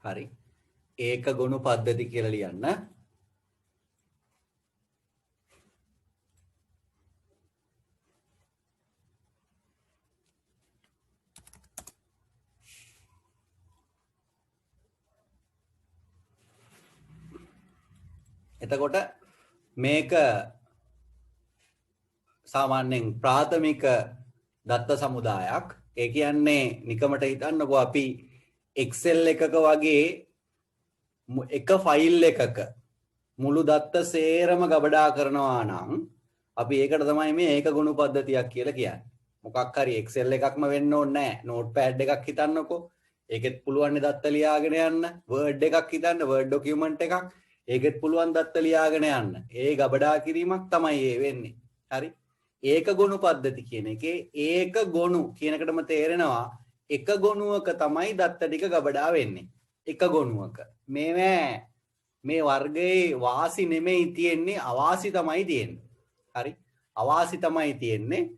හරි. ඒක ගොනු පද්ධති කියලා ලියන්න. එතකොට මේක සාමාන්‍යයෙන් ප්‍රාථමික දත්ත සමුදායක්. ඒ කියන්නේ නිකමට හිතන්නකෝ අපි Excel එකක වගේ එක ෆයිල් එකක මුළු දත්ත සේරම ගබඩා කරනවා නම් අපි ඒකට තමයි මේ ඒක ගොනු පද්ධතියක් කියලා කියන්නේ. මොකක් හරි Excel එකක්ම වෙන්න ඕනේ නැහැ. නෝට්පෑඩ් එකක් හිතන්නකෝ. ඒකෙත් පුළුවන් දත්ත ලියාගෙන යන්න. Word එකක් හිතන්න, Word document එකක්. ඒකෙත් පුළුවන් දත්ත ලියාගෙන යන්න. ඒ ගබඩා කිරීමක් තමයි ඒ වෙන්නේ. හරි. ඒක ගොනු පද්ධති කියන එකේ ඒක ගොනු කියන එකටම තේරෙනවා එක ගොනුවක තමයි දත්ත ටික ගබඩා වෙන්නේ. එක ගොනුවක. මේ වර්ගයේ වාසි නෙමෙයි තියෙන්නේ, අවාසි තමයි තියෙන්නේ. හරි. අවාසි තමයි තියෙන්නේ.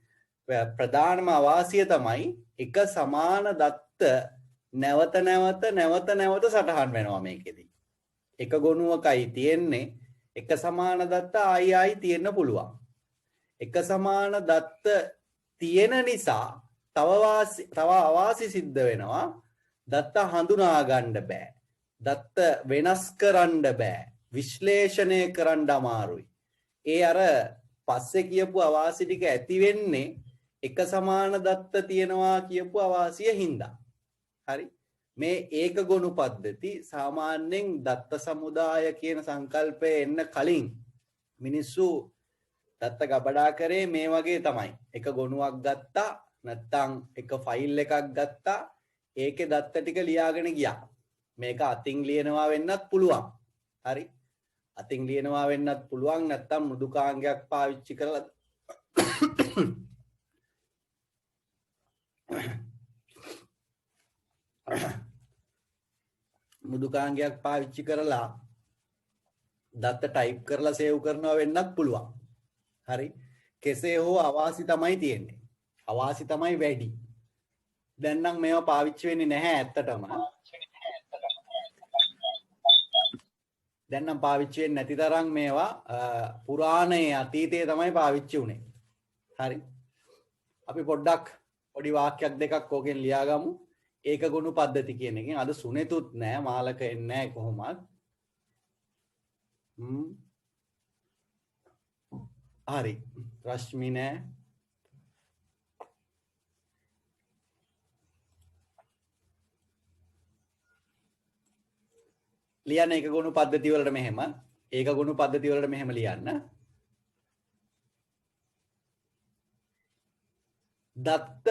ප්‍රධානම අවාසිය තමයි එක සමාන දත්ත නැවත සටහන් වෙනවා මේකෙදී. එක ගොනුවකයි තියෙන්නේ, එක සමාන දත්ත ආයි තියෙන්න පුළුවන්. එක සමාන දත්ත තියෙන නිසා තව අවාසි සිද්ධ වෙනවා. දත්ත හඳුනා ගන්න බෑ. දත්ත වෙනස් කරන්න බෑ. විශ්ලේෂණය කරන්න අමාරුයි. ඒ අර පස්සේ කියපු අවාසි ටික ඇති වෙන්නේ එක සමාන දත්ත තියෙනවා කියපු අවාසිය හින්දා. හරි. මේ ඒක ගොනු පද්ධති සාමාන්‍යයෙන් දත්ත සමුදාය කියන සංකල්පය එන්න කලින් මිනිස්සු දත්ත ගබඩා කරේ මේ වගේ තමයි. එක ගොනුවක් ගත්තා, නැත්තම් එක ෆයිල් එකක් ගත්තා, ඒකේ දත්ත ටික ලියාගෙන ගියා. මේක අතින් ලියනවා වෙන්නත් පුළුවන්. හරි. අතින් ලියනවා වෙන්නත් පුළුවන්, නැත්තම් මෘදුකාංගයක් පාවිච්චි කරලා මෘදුකාංගයක් පාවිච්චි කරලා දත්ත ටයිප් කරලා සේව් කරනවා වෙන්නත් පුළුවන්. හරි. කෙසේ හෝ අවාසි තමයි තියෙන්නේ. අවාසි තමයි වැඩි. දැන් නම් මේවා පාවිච්චි වෙන්නේ නැහැ ඇත්තටම. දැන් නම් පාවිච්චි වෙන්නේ නැති තරම් මේවා පුරාණයේ අතීතයේ තමයි පාවිච්චි වුනේ. හරි. අපි පොඩ්ඩක් පොඩි වාක්‍යයක් දෙකක් ඕකෙන් ලියාගමු. ඒක ගොනු පද්ධති කියන එකෙන්. අද සුනෙතුත් නැහැ, මාලක එන්නේ නැහැ කොහොමත්. හරි. රශ්මි නෑ. ලියන්න ඒක ගොනු පද්ධති වලට මෙහෙම. ඒක ගොනු පද්ධති වලට මෙහෙම ලියන්න. දත්ත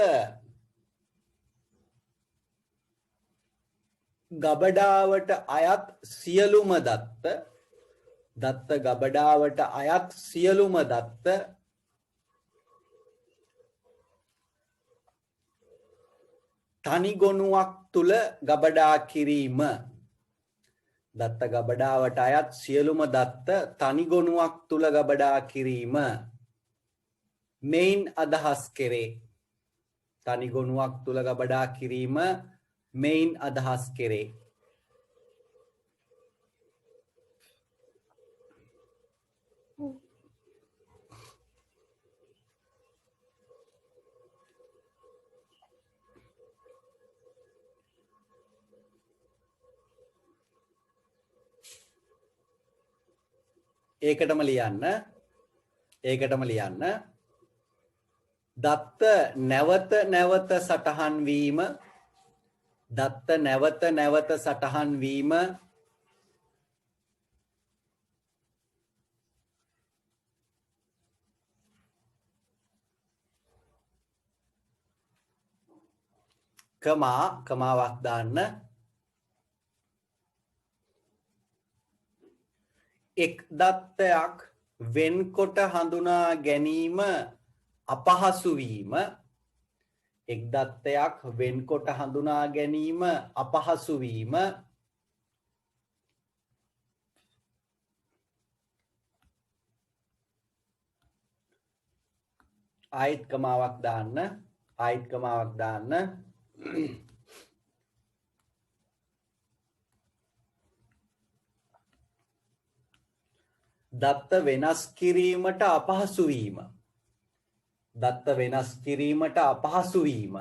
ගබඩාවට අයත් සියලුම දත්ත ගබඩාවට අයත් සියලුම දත්ත තනි ගොනුවක් තුල ගබඩා කිරීම. දත්ත ගබඩාවට අයත් සියලුම දත්ත තනි ගොනුවක් තුල ගබඩා කිරීම මෙයින් අදහස් කෙරේ. තනි ගොනුවක් තුල ගබඩා කිරීම මෙයින් අදහස් කෙරේ. ඒකටම ලියන්න. දත්ත නැවත සටහන් වීම. දත්ත නැවත සටහන් වීම කමාවක් දාන්න. එක් දත්තයක් වෙන්කොට හඳුනා ගැනීම අපහසු වීම. එක් දත්තයක් වෙන්කොට හඳුනා ගැනීම අපහසු වීම ආයිත් කමාවක් දාන්න. දත්ත වෙනස් කිරීමට අපහසු වීම. දත්ත වෙනස් කිරීමට අපහසු වීම.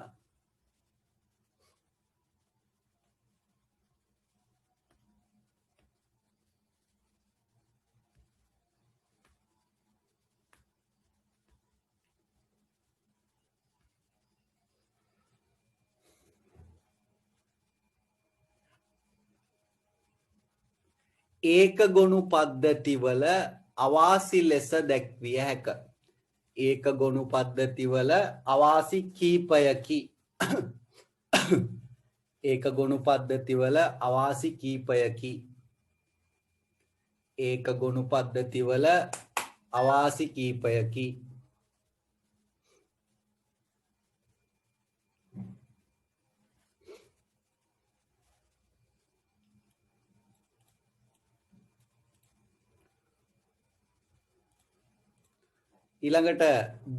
ඒක ගොනු පද්ධතිවල අවාසි ලෙස දැක්විය හැක. ඒක ගොනු පද්ධතිවල අවාසි කීපයකි. ඒක ගොනු පද්ධතිවල අවාසි කීපයකි. ඒක ගොනු පද්ධතිවල අවාසි කීපයකි. ඊළඟට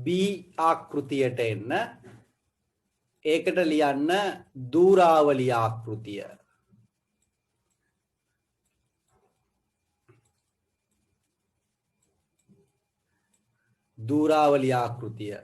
B ආකෘතියට එන්න. ඒකට ලියන්න දූරාවලි ආකෘතිය. දූරාවලි ආකෘතිය.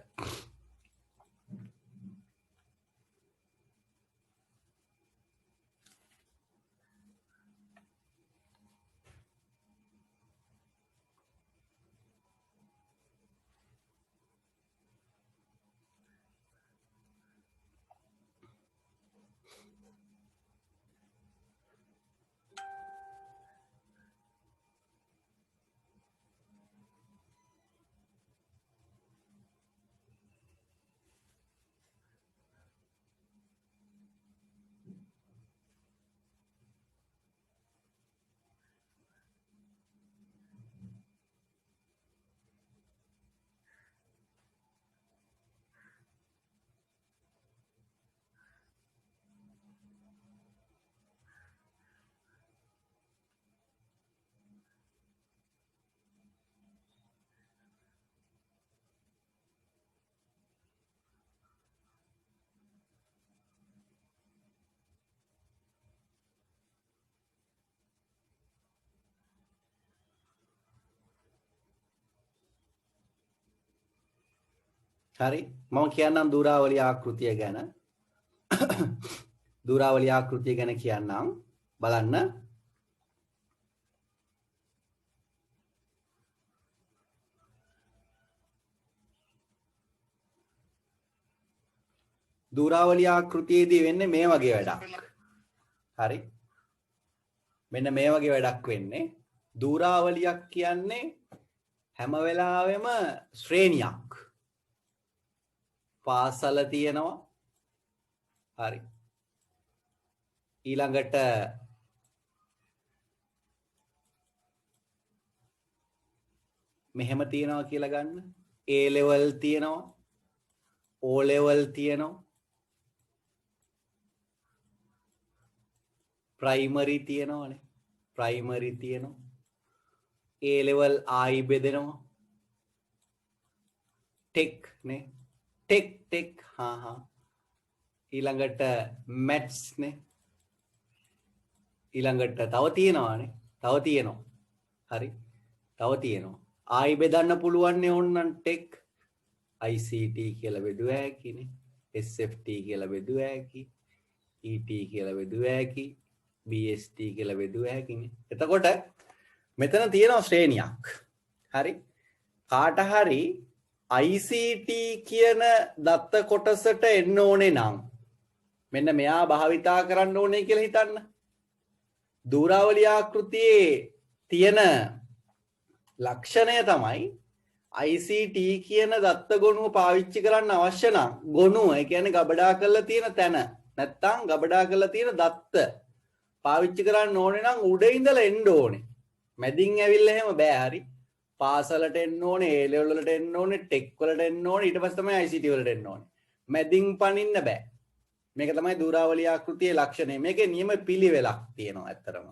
හරි මම කියන්නම් දූරාවලි ආකෘතිය ගැන. දූරාවලි ආකෘතිය ගැන කියන්නම්. බලන්න. දූරාවලි ආකෘතියේදී වෙන්නේ මේ වගේ වැඩක්. හරි. මෙන්න මේ වගේ වැඩක් වෙන්නේ. දූරාවලියක් කියන්නේ හැම වෙලාවෙම ශ්‍රේණියක්. පාසල තියෙනවා. හරි. ඊළඟට මෙහෙම තියෙනවා කියලා ගන්න. A level තියෙනවා. O level තියෙනවා. primary තියෙනවානේ. primary තියෙනවා. A level I බෙදෙනවා. tech නේ. tech ඊළඟට maths නේ. ඊළඟට තව තියෙනවානේ. තව තියෙනවා. හරි. තව තියෙනවා. I බෙදන්න පුළුවන් නේ ඕනනම් tech ICT කියලා බෙදුව හැකිනේ. SFT කියලා බෙදුව හැකි. ET කියලා බෙදුව හැකි. BST කියලා බෙදුව හැකිනේ. එතකොට මෙතන තියෙනවා ශ්‍රේණියක්. හරි. කාට හරි ICT කියන දත්ත කොටසට එන්න ඕනේ නම් මෙන්න මෙයා භාවිතා කරන්න ඕනේ කියලා හිතන්න. දූරාවලි ආකෘතියේ තියෙන ලක්ෂණය තමයි ICT කියන දත්ත ගොනුව පාවිච්චි කරන්න අවශ්‍ය නම් ගොනුව ඒ කියන්නේ ගබඩා කරලා තියෙන තැන නැත්තම් ගබඩා කරලා තියෙන දත්ත පාවිච්චි කරන්න ඕනේ නම් උඩ ඉඳලා එන්න ඕනේ. මැදින් ඇවිල්ලා එහෙම බෑ. හරි. පාසලට එන්න ඕනේ, A level වලට එන්න ඕනේ, ටෙක් වලට එන්න ඕනේ, ඊට පස්සේ තමයි ICT වලට එන්න ඕනේ. මැදින් පනින්න බෑ. මේක තමයි දූරාවලි ආකෘතියේ ලක්ෂණය. මේකේ නියම පිළිවෙලක් තියෙනවා ඇත්තරම.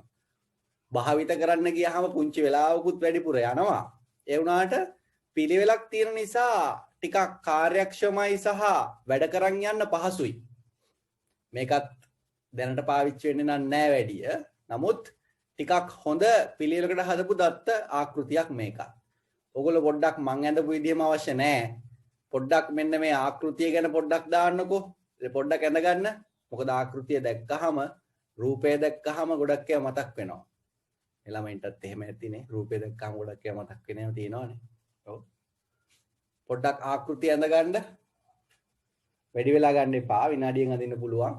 භාවිත කරන්න ගියාම පුංචි වෙලාවකුත් වැඩිපුර යනවා. ඒ වුණාට පිළිවෙලක් තියෙන නිසා ටිකක් කාර්යක්ෂමයි සහ වැඩ කරන් යන්න පහසුයි. මේකත් දැනට පාවිච්චි වෙන්නේ නැහැ වැඩිය. නමුත් ටිකක් හොඳ පිළිවෙලකට හදපු දත්ත ආකෘතියක් මේක. ඔයගොල්ලෝ පොඩ්ඩක් මං ඇඳපු විදියම අවශ්‍ය නැහැ. පොඩ්ඩක් මෙන්න මේ ආකෘතිය ගැන පොඩ්ඩක් දාන්නකෝ. පොඩ්ඩක් ඇඳ ගන්න. මොකද ආකෘතිය දැක්කහම රූපය දැක්කහම ගොඩක් ඒවා මතක් වෙනවා. ළමයින්ටත් එහෙම ඇතිනේ. රූපය දැක්කහම ගොඩක් ඒවා මතක් වෙනව තියෙනවනේ. ඔව්. පොඩ්ඩක් ආකෘතිය ඇඳ ගන්න. වැඩි වෙලා ගන්න එපා. විනාඩියෙන් අදින්න පුළුවන්.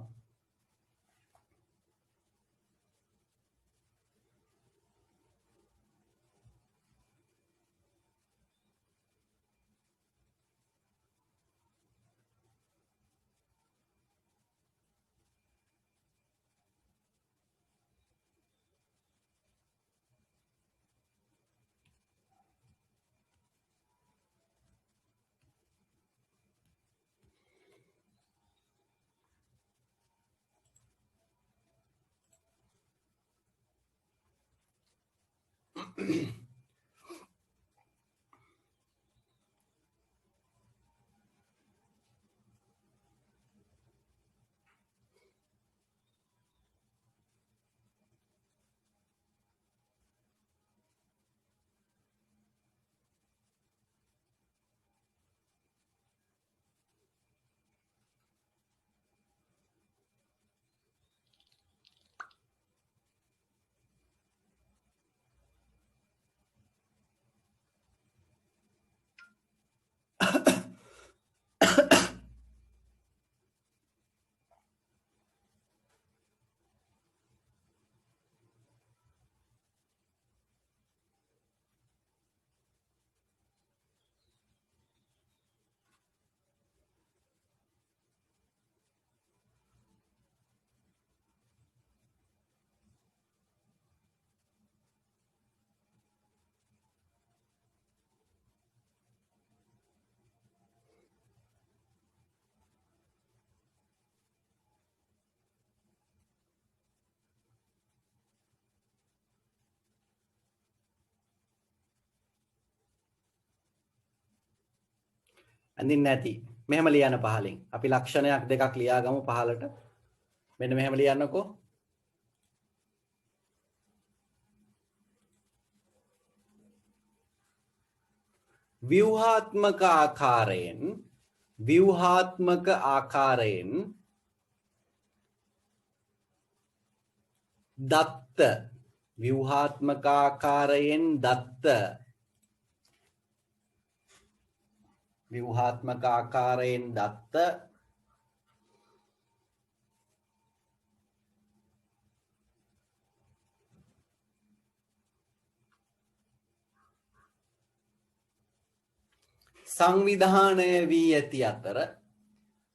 අඳින්න නැති. මෙහෙම ලියන්න පහලින්. අපි ලක්ෂණයක් දෙකක් ලියාගමු පහලට. මෙන්න මෙහෙම ලියන්නකෝ. ව්‍යුහාත්මක ආකාරයෙන් දත්ත ව්‍යුහාත්මක ආකාරයෙන් දත්ත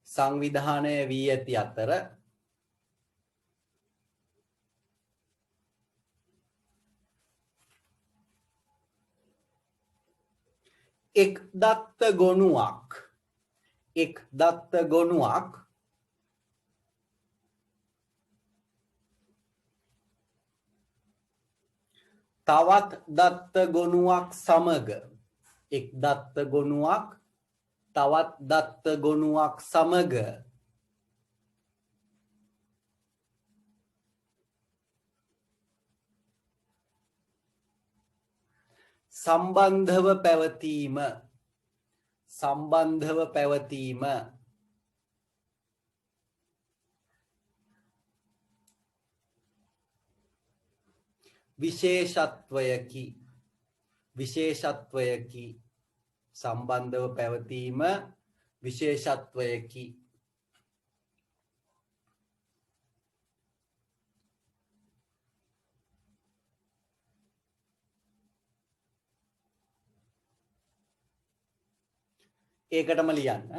සංවිධානය වී ඇති අතර එක් දත්ත ගොනුවක් තවත් දත්ත ගොනුවක් සමග සම්බන්ධව පැවතීම විශේෂත්වයකි. සම්බන්ධව පැවතීම විශේෂත්වයකි. ඒකටම ලියන්න.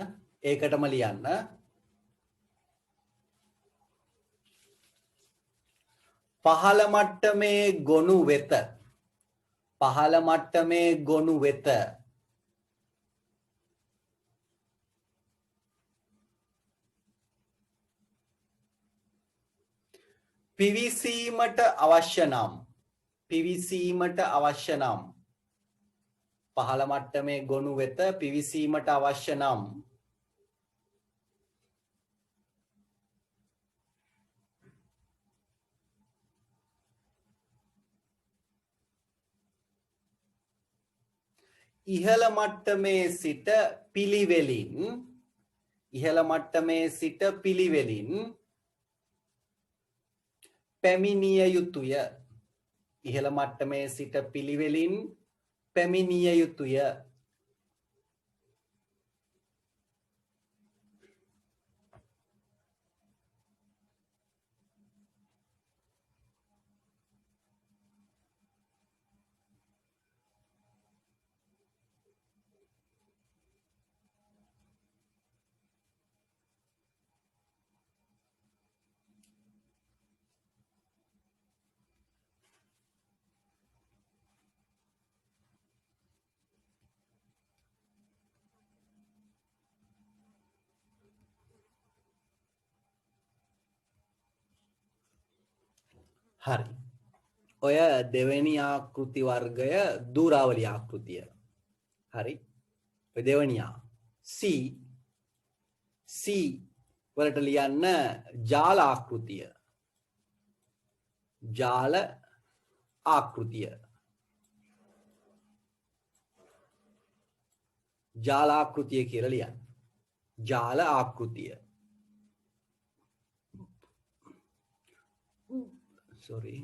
පහළ මට්ටමේ ගොනු වෙත පිවිසීමට අවශ්‍ය නම් පහළ මට්ටමේ ගොනු වෙත පිවිසීමට අවශ්‍ය නම් ඉහළ මට්ටමේ සිට පිළිවෙලින් ඉහළ මට්ටමේ සිට පිළිවෙලින් පැමිණිය යුතුය. ඉහළ මට්ටමේ සිට පිළිවෙලින් පැමිණිය යුතුය. හරි. ඔය දෙවෙනි ආකෘති වර්ගය දූරාවලි ආකෘතිය. හරි. ඔය දෙවෙනියා C වලට ලියන්න ජාල ආකෘතිය. ජාල ආකෘතිය. ජාල ආකෘතිය කියලා ලියන්න. ජාල ආකෘතිය. Sorry.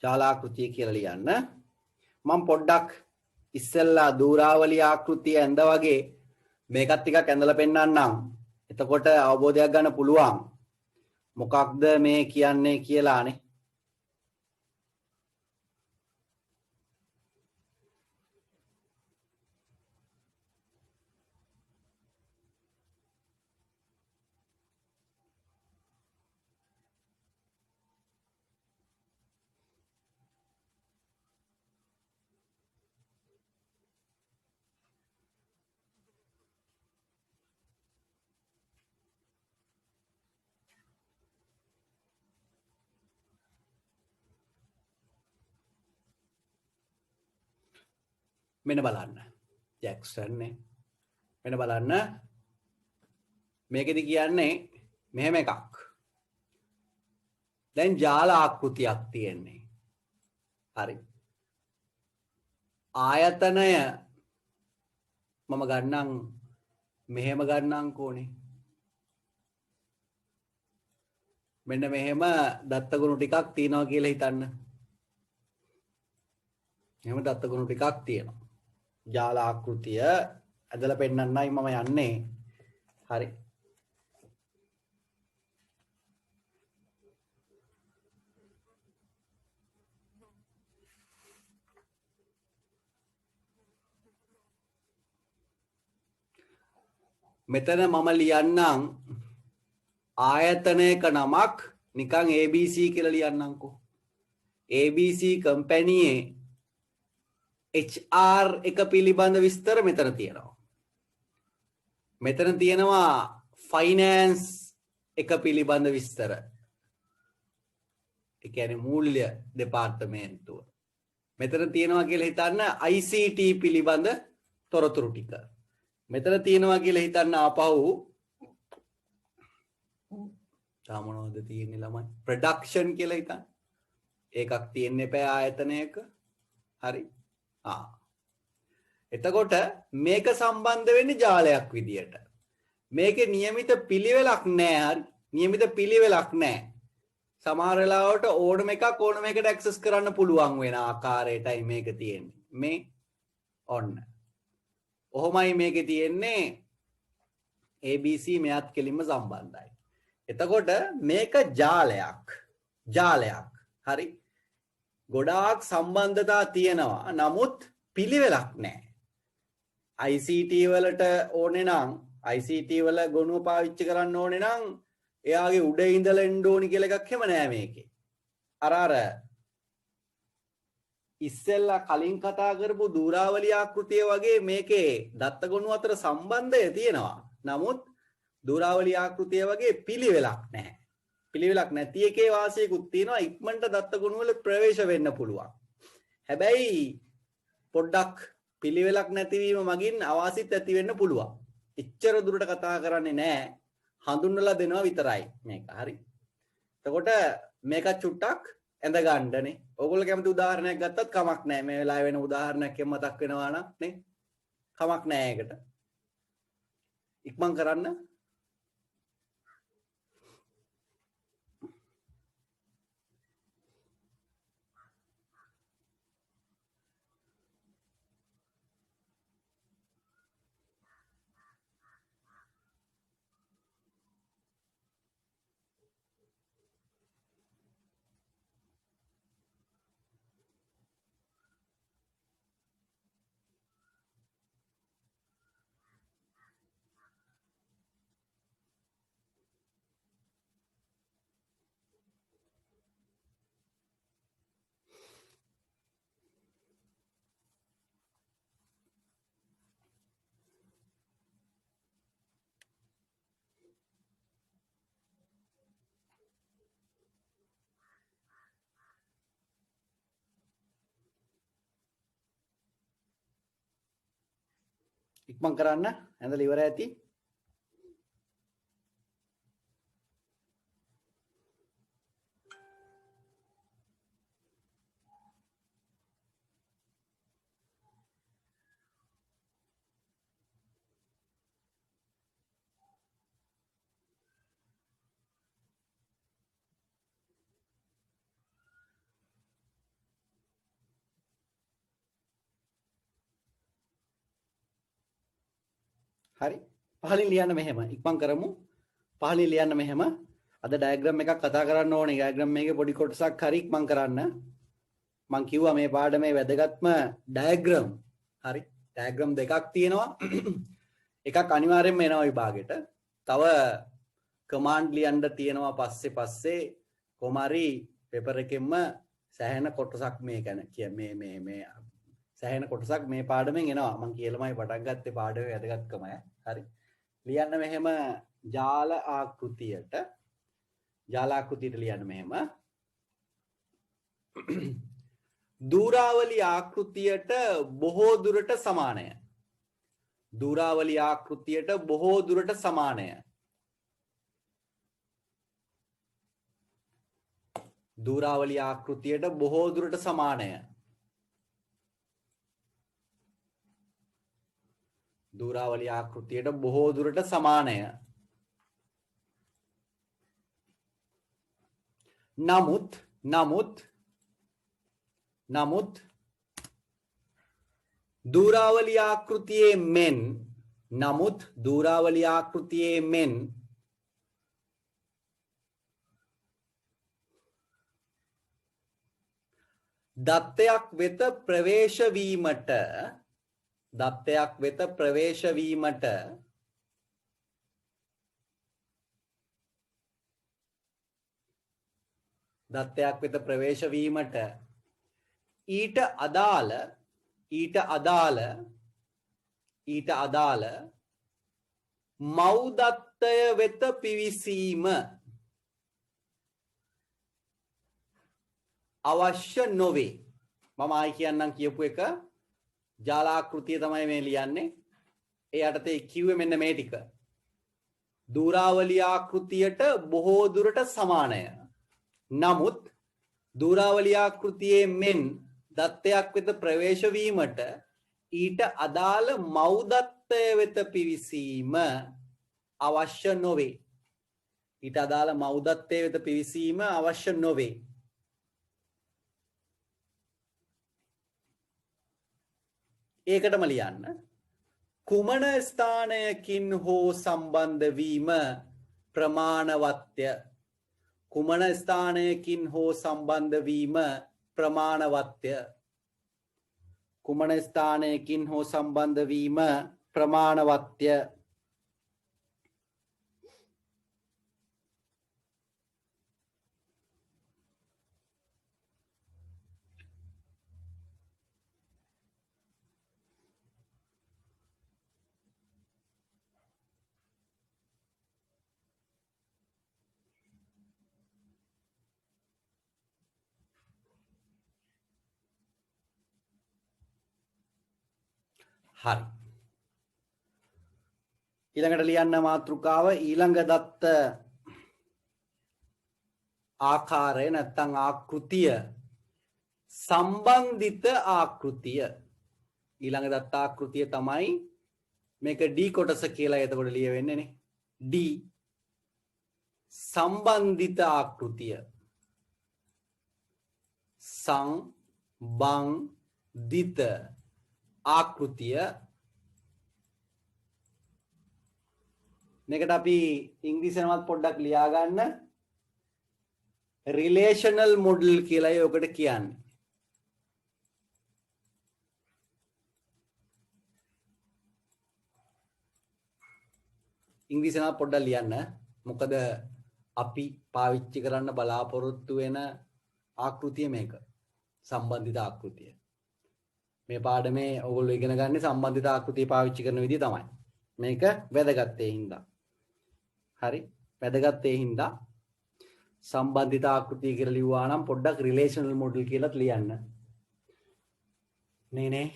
ජාලාකෘතිය කියලා ලියන්න. මම පොඩ්ඩක් ඉස්සෙල්ලා දූරාවලි ආකෘතිය ඇඳ වගේ මේකත් ටිකක් ඇඳලා පෙන්නන්නම්. එතකොට අවබෝධයක් ගන්න පුළුවන් මොකක්ද මේ කියන්නේ කියලානේ. මෙන්න බලන්න. ජැක්සන් නේ. මෙන්න බලන්න. මේකෙදි කියන්නේ මෙහෙම එකක්. දැන් ජාල ආකෘතියක් තියෙන්නේ. හරි. ආයතනය මම ගන්නම් මෙහෙම ගන්නම්කෝනේ. මෙන්න මෙහෙම දත්තගුණු ටිකක් තියෙනවා කියලා හිතන්න. එහෙම දත්තගුණු ටිකක් තියෙනවා. ජාල ආකෘතිය ඇදලා පෙන්නන්නයි මම යන්නේ. හරි. මෙතන මම ලියන්නම් ආයතනයක නමක් නිකන් ABC කියලා ලියන්නම්කෝ. ABC කම්පැනියේ HR එක පිළිබඳ විස්තර මෙතන තියෙනවා. මෙතන තියෙනවා ෆයිනෑන්ස් එක පිළිබඳ විස්තර. ඒ කියන්නේ මූල්‍ය දෙපාර්තමේන්තුව. මෙතන තියෙනවා කියලා හිතන්න ICT පිළිබඳ තොරතුරු ටික. මෙතන තියෙනවා කියලා හිතන්න ආපහු මොනවද තියෙන්නේ ළමයි? ප්‍රොඩක්ෂන් කියලා හිතන්න. ඒකක් තියෙන්න එපා ආයතනයක. හරි. එතකොට මේක සම්බන්ධ වෙන්නේ ජාලයක් විදියට. මේකේ નિયમિત පිළිවෙලක් නැහැ. හරි. નિયમિત පිළිවෙලක් නැහැ. සමහර වෙලාවට ඕනම එකක් ඕනම එකට ඇක්සස් කරන්න පුළුවන් වෙන ආකාරයටයි මේක තියෙන්නේ. මේ ඔන්න. ඔහොමයි මේකේ තියෙන්නේ. ABC මෙයත් කෙලින්ම සම්බන්ධයි. එතකොට මේක ජාලයක්. ජාලයක්. හරි. ගොඩාක් සම්බන්ධතා තියෙනවා. නමුත් පිළිවෙලක් නැහැ. ICT වලට ඕනේ නම් ICT වල ගොනුව පාවිච්චි කරන්න ඕනේ නම් එයාගේ උඩ ඉඳලා එන්න ඕනි කියලා එකක් හැම නෑ මේකේ. අර ඉස්සෙල්ලා කලින් කතා කරපු දූරාවලි ආකෘතිය වගේ මේකේ දත්ත ගොනු අතර සම්බන්ධය තියෙනවා. නමුත් දූරාවලි ආකෘතිය වගේ පිළිවෙලක් නැහැ. පිළිවෙලක් නැති එකේ වාසියකුත් තියෙනවා. ඉක්මනට දත්ත ගොනු වල ප්‍රවේශ වෙන්න පුළුවන්. හැබැයි පොඩ්ඩක් පිළිවෙලක් නැතිවීම මගින් අවාසිත් ඇති වෙන්න පුළුවන්. එච්චර දුරට කතා කරන්නේ නැහැ. හඳුන්වලා දෙනවා විතරයි මේක. හරි. එතකොට මේක චුට්ටක් ඇඳ ගන්නනේ. ඕගොල්ලෝ කැමති උදාහරණයක් ගත්තත් කමක් නැහැ. මේ වෙලාවේ වෙන උදාහරණයක් මතක් වෙනවා නම් නේ. කමක් නැහැ ඒකට. ඉක්මන් කරන්න. ඉක්මන් කරන්න. ඇඳලා ඉවර ඇති. හරි. පහලින් ලියන්න මෙහෙම. ඉක්මන් කරමු. පහලින් ලියන්න මෙහෙම. අද ඩයග්‍රෑම් එකක් කතා කරන්න ඕනේ. ඩයග්‍රෑම් එකේ පොඩි කොටසක් හරි ඉක්මන් කරන්න. මම කිව්වා මේ පාඩමේ වැදගත්ම ඩයග්‍රෑම්. හරි. ඩයග්‍රෑම් දෙකක් තියෙනවා. එකක් අනිවාර්යෙන්ම එනවා විභාගෙට. තව කමාන්ඩ් ලියන්න තියෙනවා පස්සේ කොහොම හරි පේපර් එකෙන්ම සෑහෙන කොටසක් මේ ගැන මේ සෑහෙන කොටසක් මේ පාඩමෙන් එනවා. මම කියලාමයි පටන් ගත්තේ පාඩමේ වැදගත්කම. හරි. ලියන්න මෙහෙම ජාල ආකෘතියට ලියන්න මෙහෙම දූරාවලි ආකෘතියට බොහෝ දුරට සමානය. දූරාවලි ආකෘතියට බොහෝ දුරට සමානය. දූරාවලි ආකෘතියට බොහෝ දුරට සමානය. දූරාවලි ආකෘතියට බොහෝ දුරට සමානය. නමුත් දූරාවලි ආකෘතියේ මෙන් දත්තයක් වෙත ප්‍රවේශ වීමට ඊට අදාළ මව් දත්තය වෙත පිවිසීම අවශ්‍ය නොවේ. මම ආයි කියන්නම් කියපු එක ජාලාකෘතිය තමයි මේ ලියන්නේ. ඒ යටතේ කිව්වේ මෙන්න මේ ටික. දූරාවලි ආකෘතියට බොහෝ දුරට සමානය. නමුත් දූරාවලි ආකෘතියේ මෙන් දත්තයක් වෙත ප්‍රවේශ වීමට ඊට අදාළ මව් දත්තය වෙත පිවිසීම අවශ්‍ය නොවේ. ඊට අදාළ මව් දත්තය වෙත පිවිසීම අවශ්‍ය නොවේ. ඒකටම ලියන්න. කුමන ස්ථානයකින් හෝ සම්බන්ධ වීම ප්‍රමාණවත්ය. කුමන ස්ථානයකින් හෝ සම්බන්ධ වීම ප්‍රමාණවත්ය. කුමන ස්ථානයකින් හෝ සම්බන්ධ වීම ප්‍රමාණවත්ය. හරි. ඊළඟට ලියන්න මාතෘකාව ඊළඟ දත්ත ආකාරය නැත්නම් ආකෘතිය සම්බන්ධිත ආකෘතිය. ඊළඟ දත්ත ආකෘතිය තමයි මේක D කොටස කියලා එතකොට ලියවෙන්නේ නේ. D සම්බන්ධිත ආකෘතිය. සංබන්ධිත ආකෘතිය. මේකට අපි ඉංග්‍රීසියෙන්වත් පොඩ්ඩක් ලියා ගන්න. රිලේෂනල් මොඩල් කියලායි ඔකට කියන්නේ. ඉංග්‍රීසියෙන් පොඩ්ඩක් ලියන්න. මොකද අපි පාවිච්චි කරන්න බලාපොරොත්තු වෙන ආකෘතිය මේක. සම්බන්ධිත ආකෘතිය. මේ පාඩමේ ඔයගොල්ලෝ ඉගෙන ගන්න සම්බන්ධිත ආකෘතිය පාවිච්චි කරන විදිය තමයි. මේක වැදගත් ඒ හින්දා. හරි? වැදගත් ඒ හින්දා සම්බන්ධිත ආකෘතිය කියලා ලිව්වා නම් පොඩ්ඩක් රිලේෂනල් මොඩල් කියලාත් ලියන්න. නේ.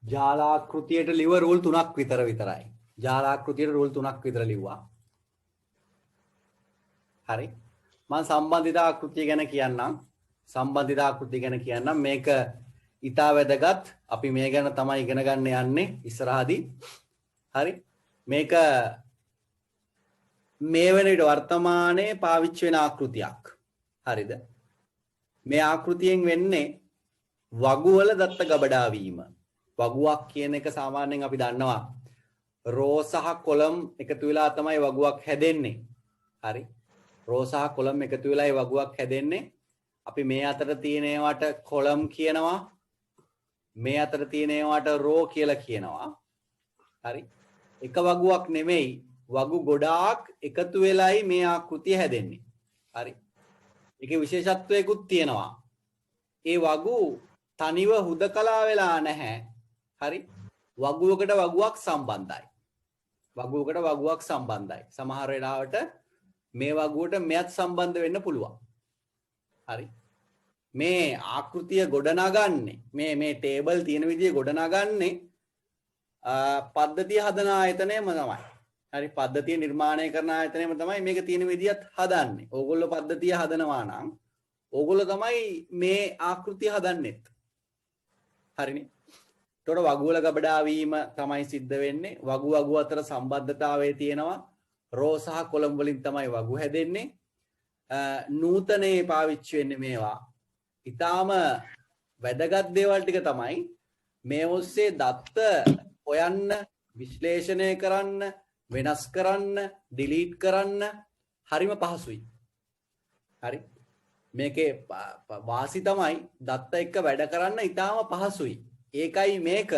ජාලාකෘතියට ලිව රූල් 3ක් විතරයි. ජාලාකෘතියට රූල් 3ක් විතර ලිව්වා. හරි. මම සම්බන්ධිත ආකෘතිය ගැන කියන්නම්. සම්බන්ධිත ආකෘතිය ගැන කියන්නම්. මේක ඊටා වැදගත්. අපි මේ ගැන තමයි ඉගෙන ගන්න යන්නේ ඉස්සරහදී. හරි. මේක මේ වෙන විට වර්තමානයේ පාවිච්චි වෙන ආකෘතියක්. හරිද? මේ ආකෘතියෙන් වෙන්නේ වගුවල දත්ත ගබඩා වීම. වගුවක් කියන එක සාමාන්‍යයෙන් අපි දන්නවා රෝ සහ කොලම් එකතු වෙලා තමයි වගුවක් හැදෙන්නේ. හරි. රෝ සහ කොලම් එකතු වෙලා ඒ වගුවක් හැදෙන්නේ. අපි මේ අතර තියෙන ඒවාට කොලම් කියනවා. මේ අතර තියෙන ඒවාට රෝ කියලා කියනවා. හරි. එක වගුවක් නෙමෙයි වගු ගොඩාක් එකතු වෙලයි මේ ආකෘතිය හැදෙන්නේ. හරි. ඒකේ විශේෂත්වයකුත් තියෙනවා. ඒ වගු තනිව හුදකලා වෙලා නැහැ. හරි. වගුවකට වගුවක් සම්බන්ධයි. වගුවකට වගුවක් සම්බන්ධයි. සමහර වෙලාවට මේ වගුවට මෙයත් සම්බන්ධ වෙන්න පුළුවන්. හරි. මේ ආකෘතිය ගොඩනගන්නේ මේ ටේබල් තියෙන විදිය ගොඩනගන්නේ පද්ධතිය හදන ආයතනයම තමයි. හරි. පද්ධතිය නිර්මාණය කරන ආයතනයම තමයි මේක තියෙන විදියත් හදන්නේ. ඕගොල්ලෝ පද්ධතිය හදනවා නම් ඕගොල්ලෝ තමයි මේ ආකෘතිය හදන්නෙත්. හරිනේ. එතකොට වගුවල ගබඩා වීම තමයි සිද්ධ වෙන්නේ. වගු අතර සම්බන්ධතාවය තියෙනවා. රෝ සහ කොලම් වලින් තමයි වගු හැදෙන්නේ. නූතනයේ පාවිච්චි වෙන්නේ මේවා. ඊටාම වැදගත් දේවල් ටික තමයි මේ ඔස්සේ දත්ත හොයන්න, විශ්ලේෂණය කරන්න, වෙනස් කරන්න, ඩිලීට් කරන්න හරිම පහසුයි. හරි. මේකේ වාසි තමයි දත්ත එක්ක වැඩ කරන්න ඊටාම පහසුයි. ඒකයි මේක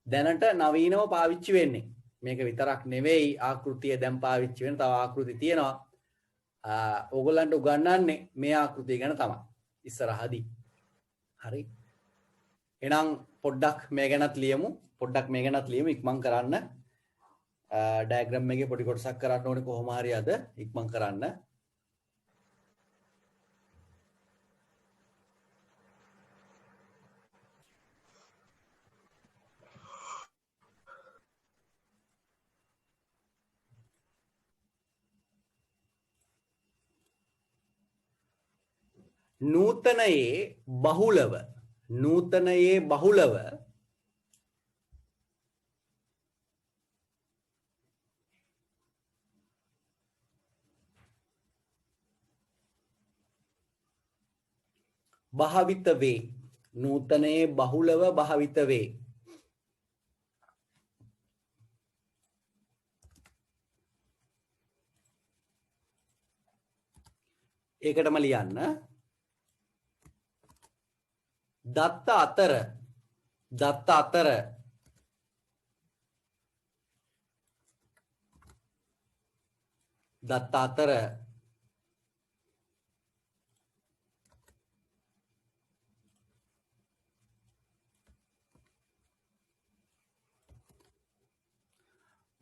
දැනට නවීනව පාවිච්චි වෙන්නේ. මේක විතරක් නෙවෙයි ආකෘතිය දැන් පාවිච්චි වෙන තව ආකෘති තියෙනවා. ඕගොල්ලන්ට උගන්වන්නේ මේ ආකෘතිය ගැන තමයි ඉස්සරහදී. හරි. එහෙනම් පොඩ්ඩක් මේ ගැනත් ලියමු. ඉක්මන් කරන්න. ඩයග්‍රෑම් එකේ පොඩි කොටසක් කරන්න ඕනේ කොහොම හරි අද ඉක්මන් කරන්න. නූතනයේ බහුලව භාවිත වේ. නූතනයේ බහුලව භාවිත වේ. ඒකටම ලියන්න දත්ත අතර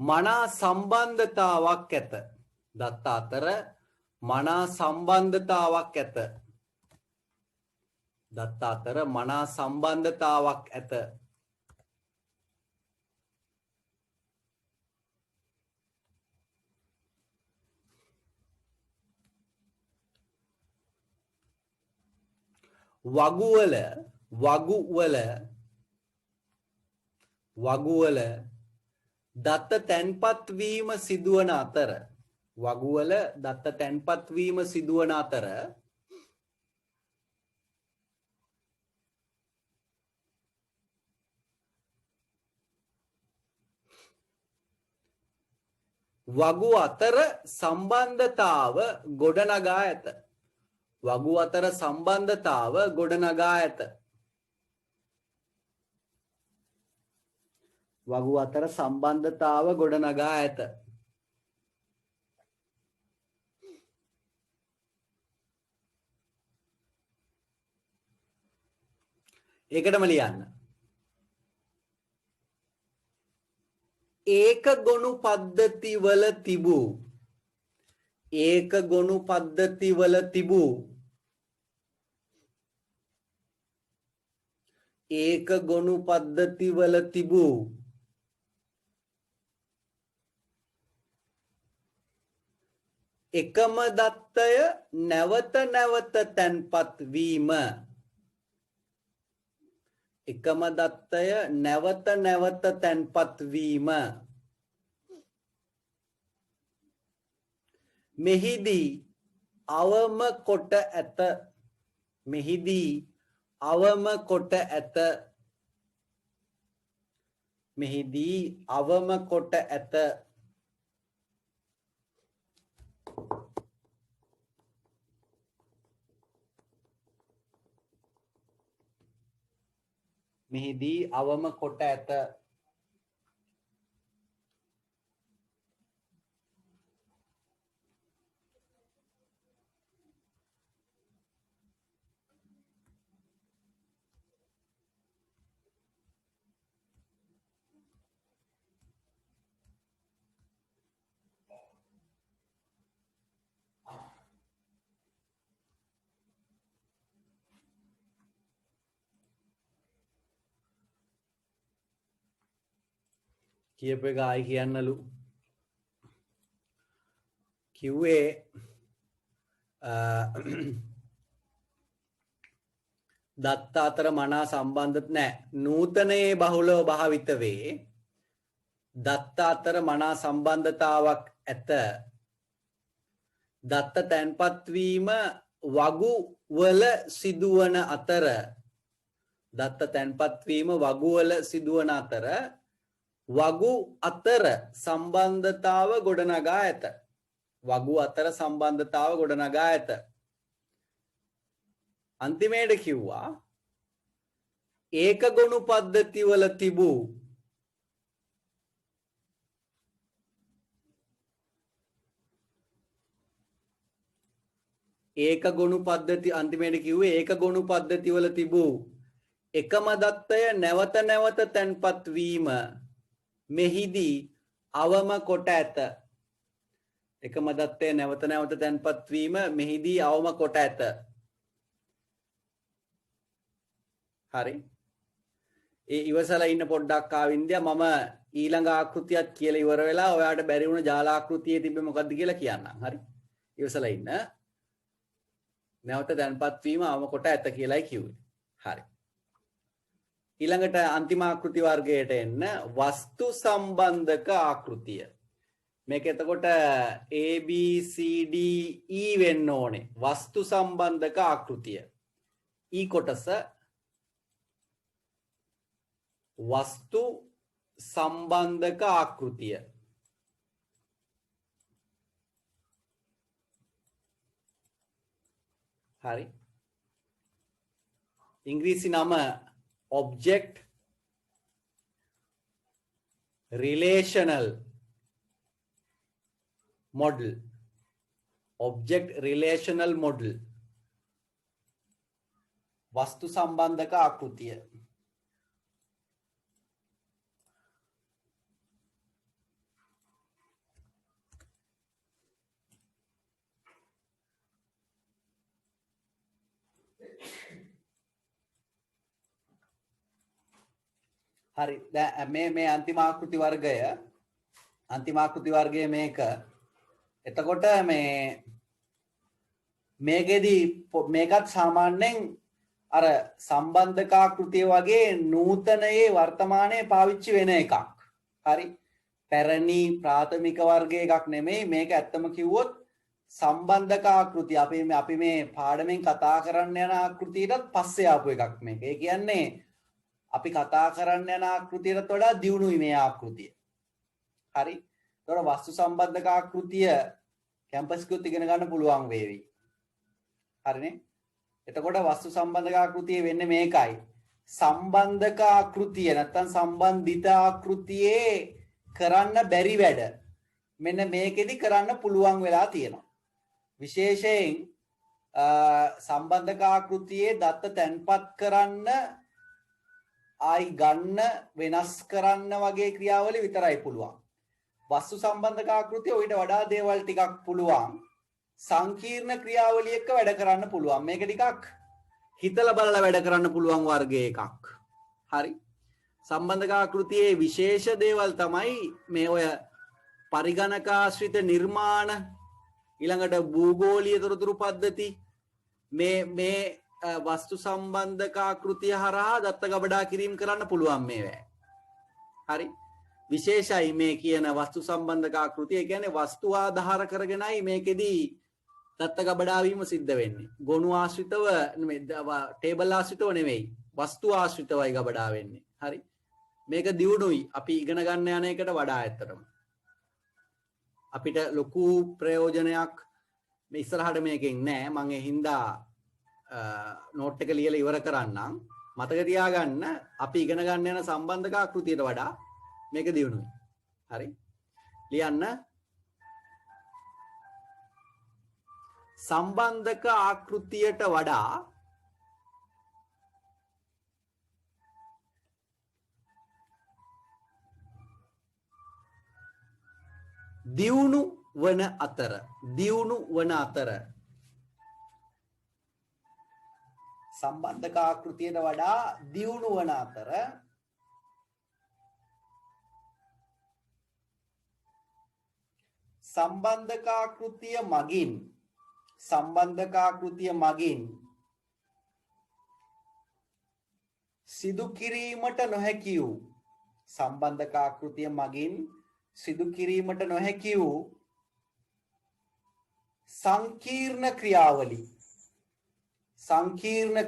මනා සම්බන්ධතාවක් ඇත. දත්ත අතර මනා සම්බන්ධතාවක් ඇත. දත්ත අතර මනා සම්බන්ධතාවක් ඇත. වගුවල දත්ත තැන්පත් වීම සිදුවන අතර වගුවල දත්ත තැන්පත් වීම සිදුවන අතර වගු අතර සම්බන්ධතාව ගොඩනගා ඇත. වගු අතර සම්බන්ධතාව ගොඩනගා ඇත. වගු අතර සම්බන්ධතාව ගොඩනගා ඇත. ඒකටම ලියන්න. ඒක ගොනු පද්ධතිවල තිබූ ඒක ගොනු පද්ධතිවල තිබූ ඒක ගොනු පද්ධතිවල තිබූ එකම දත්තය නැවත නැවත තැන්පත් වීම එකම දත්තය නැවත නැවත තැන්පත් වීම මෙහිදී අවම කොට ඇත. මෙහිදී අවම කොට ඇත. මෙහිදී අවම කොට ඇත. මෙහිදී අවම කොට ඇත. කියප එක ආයි කියන්නලු. කිව්වේ දත්ත අතර මනා සම්බන්ධ නෑ. නූතනයේ බහුලව භාවිත වේ. දත්ත අතර මනා සම්බන්ධතාවක් ඇත. දත්ත තැන්පත් වීම වගු වල සිදුවන අතර දත්ත තැන්පත් වීම වගු වල සිදුවන අතර වගු අතර සම්බන්ධතාව ගොඩනගා ඇත. වගු අතර සම්බන්ධතාව ගොඩනගා ඇත. අන්තිමේට කිව්වා ඒක ගොනු පද්ධතිවල තිබූ ඒක ගොනු පද්ධති අන්තිමේට කිව්වේ ඒක ගොනු පද්ධතිවල තිබූ එකම දත්තය නැවත නැවත තැන්පත් වීම මෙහිදී අවම කොට ඇත. එකම දත්තය නැවත නැවත තැන්පත් වීම මෙහිදී අවම කොට ඇත. හරි. ඒ ඉවසලා ඉන්න පොඩ්ඩක් ආවින්දියා මම ඊළඟ ආකෘතියත් කියලා ඉවර වෙලා ඔයාලට බැරි වුණ ජාලාකෘතියේ තිබ්බේ මොකද්ද කියලා කියන්නම්. හරි. ඉවසලා ඉන්න. නැවත තැන්පත් වීම අවම කොට ඇත කියලායි කිව්වේ. හරි. ඊළඟට අන්තිම ආකෘති වර්ගයට එන්න වස්තු සම්බන්ධක ආකෘතිය. මේක එතකොට A B C D E වෙන්න ඕනේ. වස්තු සම්බන්ධක ආකෘතිය. E කොටස වස්තු සම්බන්ධක ආකෘතිය. හරි. ඉංග්‍රීසි නම object relational model. object relational model. වස්තු සම්බන්ධක ආකෘතිය. හරි. දැන් මේ අන්තිම ආකෘති වර්ගය මේක. එතකොට මේකෙදි මේකත් සාමාන්‍යයෙන් අර සම්බන්ධක ආකෘතිය වගේ නූතනයේ වර්තමානයේ පාවිච්චි වෙන එකක්. හරි. පැරණි ප්‍රාථමික වර්ගයේ එකක් නෙමෙයි. මේක ඇත්තම කිව්වොත් සම්බන්ධක ආකෘතිය. අපි මේ පාඩමෙන් කතා කරන්න යන ආකෘතියටත් පස්සේ ආපු එකක් මේක. ඒ කියන්නේ අපි කතා කරන්න යන ආකෘතියට වඩා දියුණුයි මේ ආකෘතිය. හරි. ඒතකොට වස්තු සම්බන්ධක ආකෘතිය කැම්පස් එකේ ඉගෙන ගන්න පුළුවන් වේවි. හරිනේ. එතකොට වස්තු සම්බන්ධක ආකෘතිය වෙන්නේ මේකයි. සම්බන්ධක ආකෘතිය නැත්නම් සම්බන්ධිත ආකෘතියේ කරන්න බැරි වැඩ මෙන්න මේකෙදි කරන්න පුළුවන් වෙලා තියෙනවා. විශේෂයෙන් සම්බන්ධක ආකෘතියේ දත්ත තැන්පත් කරන්න ආයි ගන්න වෙනස් කරන්න වගේ ක්‍රියාවලිය විතරයි පුළුවන්. වස්තු සම්බන්ධක ආකෘතිය ඔයිට වඩා දේවල් ටිකක් පුළුවන්. සංකීර්ණ ක්‍රියාවලියක වැඩ කරන්න පුළුවන්. මේක ටිකක් හිතලා බලලා වැඩ කරන්න පුළුවන් වර්ගයේ එකක්. හරි. සම්බන්ධක ආකෘතියේ විශේෂ දේවල් තමයි මේ ඔය පරිගණක ආශ්‍රිත නිර්මාණ ඊළඟට භූගෝලීය තොරතුරු පද්ධති මේ වස්තු සම්බන්ධක ආකෘතිය හරහා දත්ත ගබඩා කිරීම කරන්න පුළුවන් මේවා. හරි. විශේෂයි මේ කියන වස්තු සම්බන්ධක ආකෘතිය. ඒ කියන්නේ වස්තු ආධාර කරගෙනයි මේකෙදී දත්ත ගබඩා වීම සිද්ධ වෙන්නේ. ගොනු ආශ්‍රිතව නෙමෙයි, ටේබල් ආශ්‍රිතව නෙමෙයි. වස්තු ආශ්‍රිතවයි ගබඩා වෙන්නේ. හරි. මේක දියුණුයි අපි ඉගෙන ගන්න යන එකට වඩා ඇත්තටම. අපිට ලොකු ප්‍රයෝජනයක් මේ ඉස්සරහට මේකෙන් නෑ. මම ඒ හින්දා නෝට් එක ලියලා ඉවර කරන්නම්. මතක තියාගන්න අපි ඉගෙන ගන්න යන සම්බන්ධක ආකෘතියට වඩා මේක දියුණුයි. හරි. ලියන්න. සම්බන්ධක ආකෘතියට වඩා දියුණු වන අතර සම්බන්ධක ආකෘතියට වඩා දියුණු වන අතර සම්බන්ධක ආකෘතිය මගින් සිදු කිරීමට නොහැකි වූ සම්බන්ධක ආකෘතිය මගින් සිදු කිරීමට නොහැකි වූ සංකීර්ණ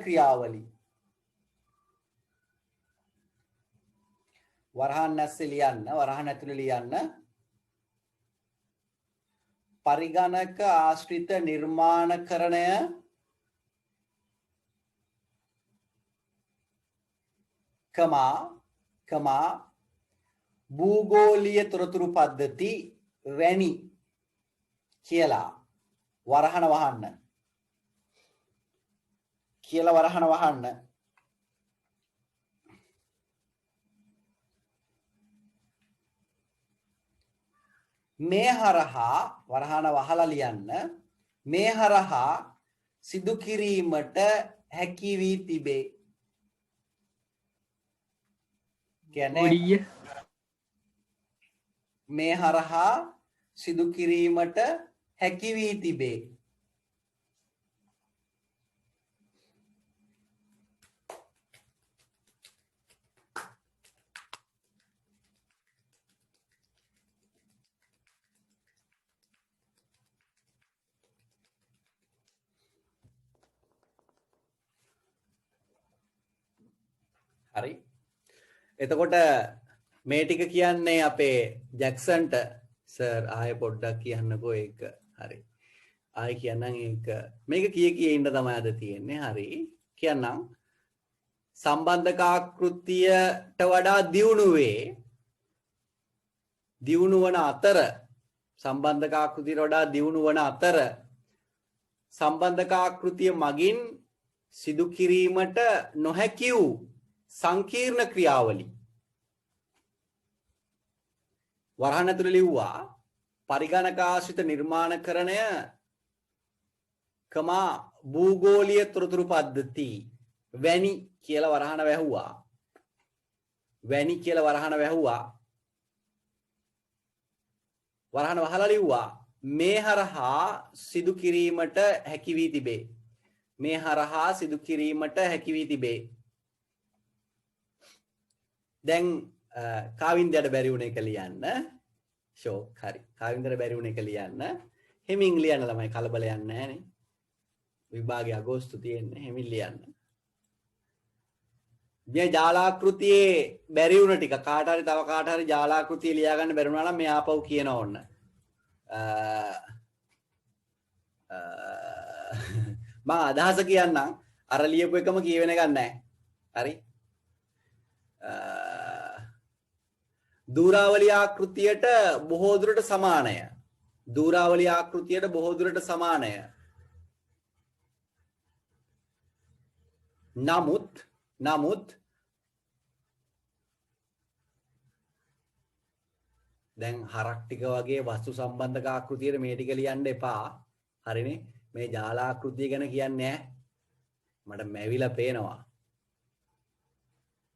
ක්‍රියාවලි වරහන් නැස්සේ ලියන්න, වරහන් ඇතුළේ ලියන්න. පරිගණක ආශ්‍රිත නිර්මාණකරණය කමා භූගෝලීය තොරතුරු පද්ධති වැනි කියලා වරහන වහන්න. මේ හරහා වරහන වහලා ලියන්න. මේ හරහා සිදු කිරීමට හැකි වී තිබේ. කියන්නේ මේ හරහා සිදු කිරීමට හැකි වී තිබේ. හරි. එතකොට මේ ටික කියන්නේ අපේ ජැක්සන්ට සර් ආයෙ පොඩ්ඩක් කියන්නකෝ ඒක. හරි. ආයි කියන්නම් ඒක මේක කිය ඉන්න තමයි අද තියෙන්නේ. හරි. කියන්නම් සම්බන්ධකාකෘතියට වඩා දියුණු වන අතර සම්බන්ධකාකෘතියට වඩා දියුණු වන අතර සම්බන්ධකාකෘතිය මගින් සිදු කිරීමට නොහැකි වූ සංකීර්ණ ක්‍රියාවලි වරහන් ඇතුළේ ලිව්වා පරිගණකාශ්‍රිත නිර්මාණකරණය කමා භූගෝලීය තොරතුරු පද්ධති වැනි කියලා වරහන වැහුවා. වැනි කියලා වරහන වැහුවා. වරහන වහලා ලිව්වා මේ හරහා සිදු කිරීමට හැකි වී තිබේ. මේ හරහා සිදු කිරීමට හැකි වී තිබේ. දැන් කාවින්දයට බැරි වුණ එක ලියන්න. ෂෝක් හරි. කාවින්දට බැරි වුණ එක ලියන්න. හෙමින් ලියන්න ළමයි කලබලයක් නැහැ නේ. විභාගයේ අගෝස්තු තියෙන්නේ හෙමින් ලියන්න. මේ ජාලාකෘතියේ බැරි වුණ ටික කාට හරි තව කාට හරි ජාලාකෘතිය ලියා ගන්න බැරි වුණා නම් මේ ආපහු කියන ඕන්න. මම අදහස කියන්නම් අර ලියපු එකම කියවෙන එකක් නැහැ. හරි. දූරාවලිය ආකෘතියට බොහෝ දුරට සමානය. දූරාවලිය ආකෘතියට බොහෝ දුරට සමානය. නමුත් දැන් හරක් ටික වගේ වස්තු සම්බන්ධක ආකෘතියට මේ ටික ලියන්න එපා. හරිනේ? මේ ජාලාකෘතිය ගැන කියන්නේ නැහැ. මට මැවිලා පේනවා.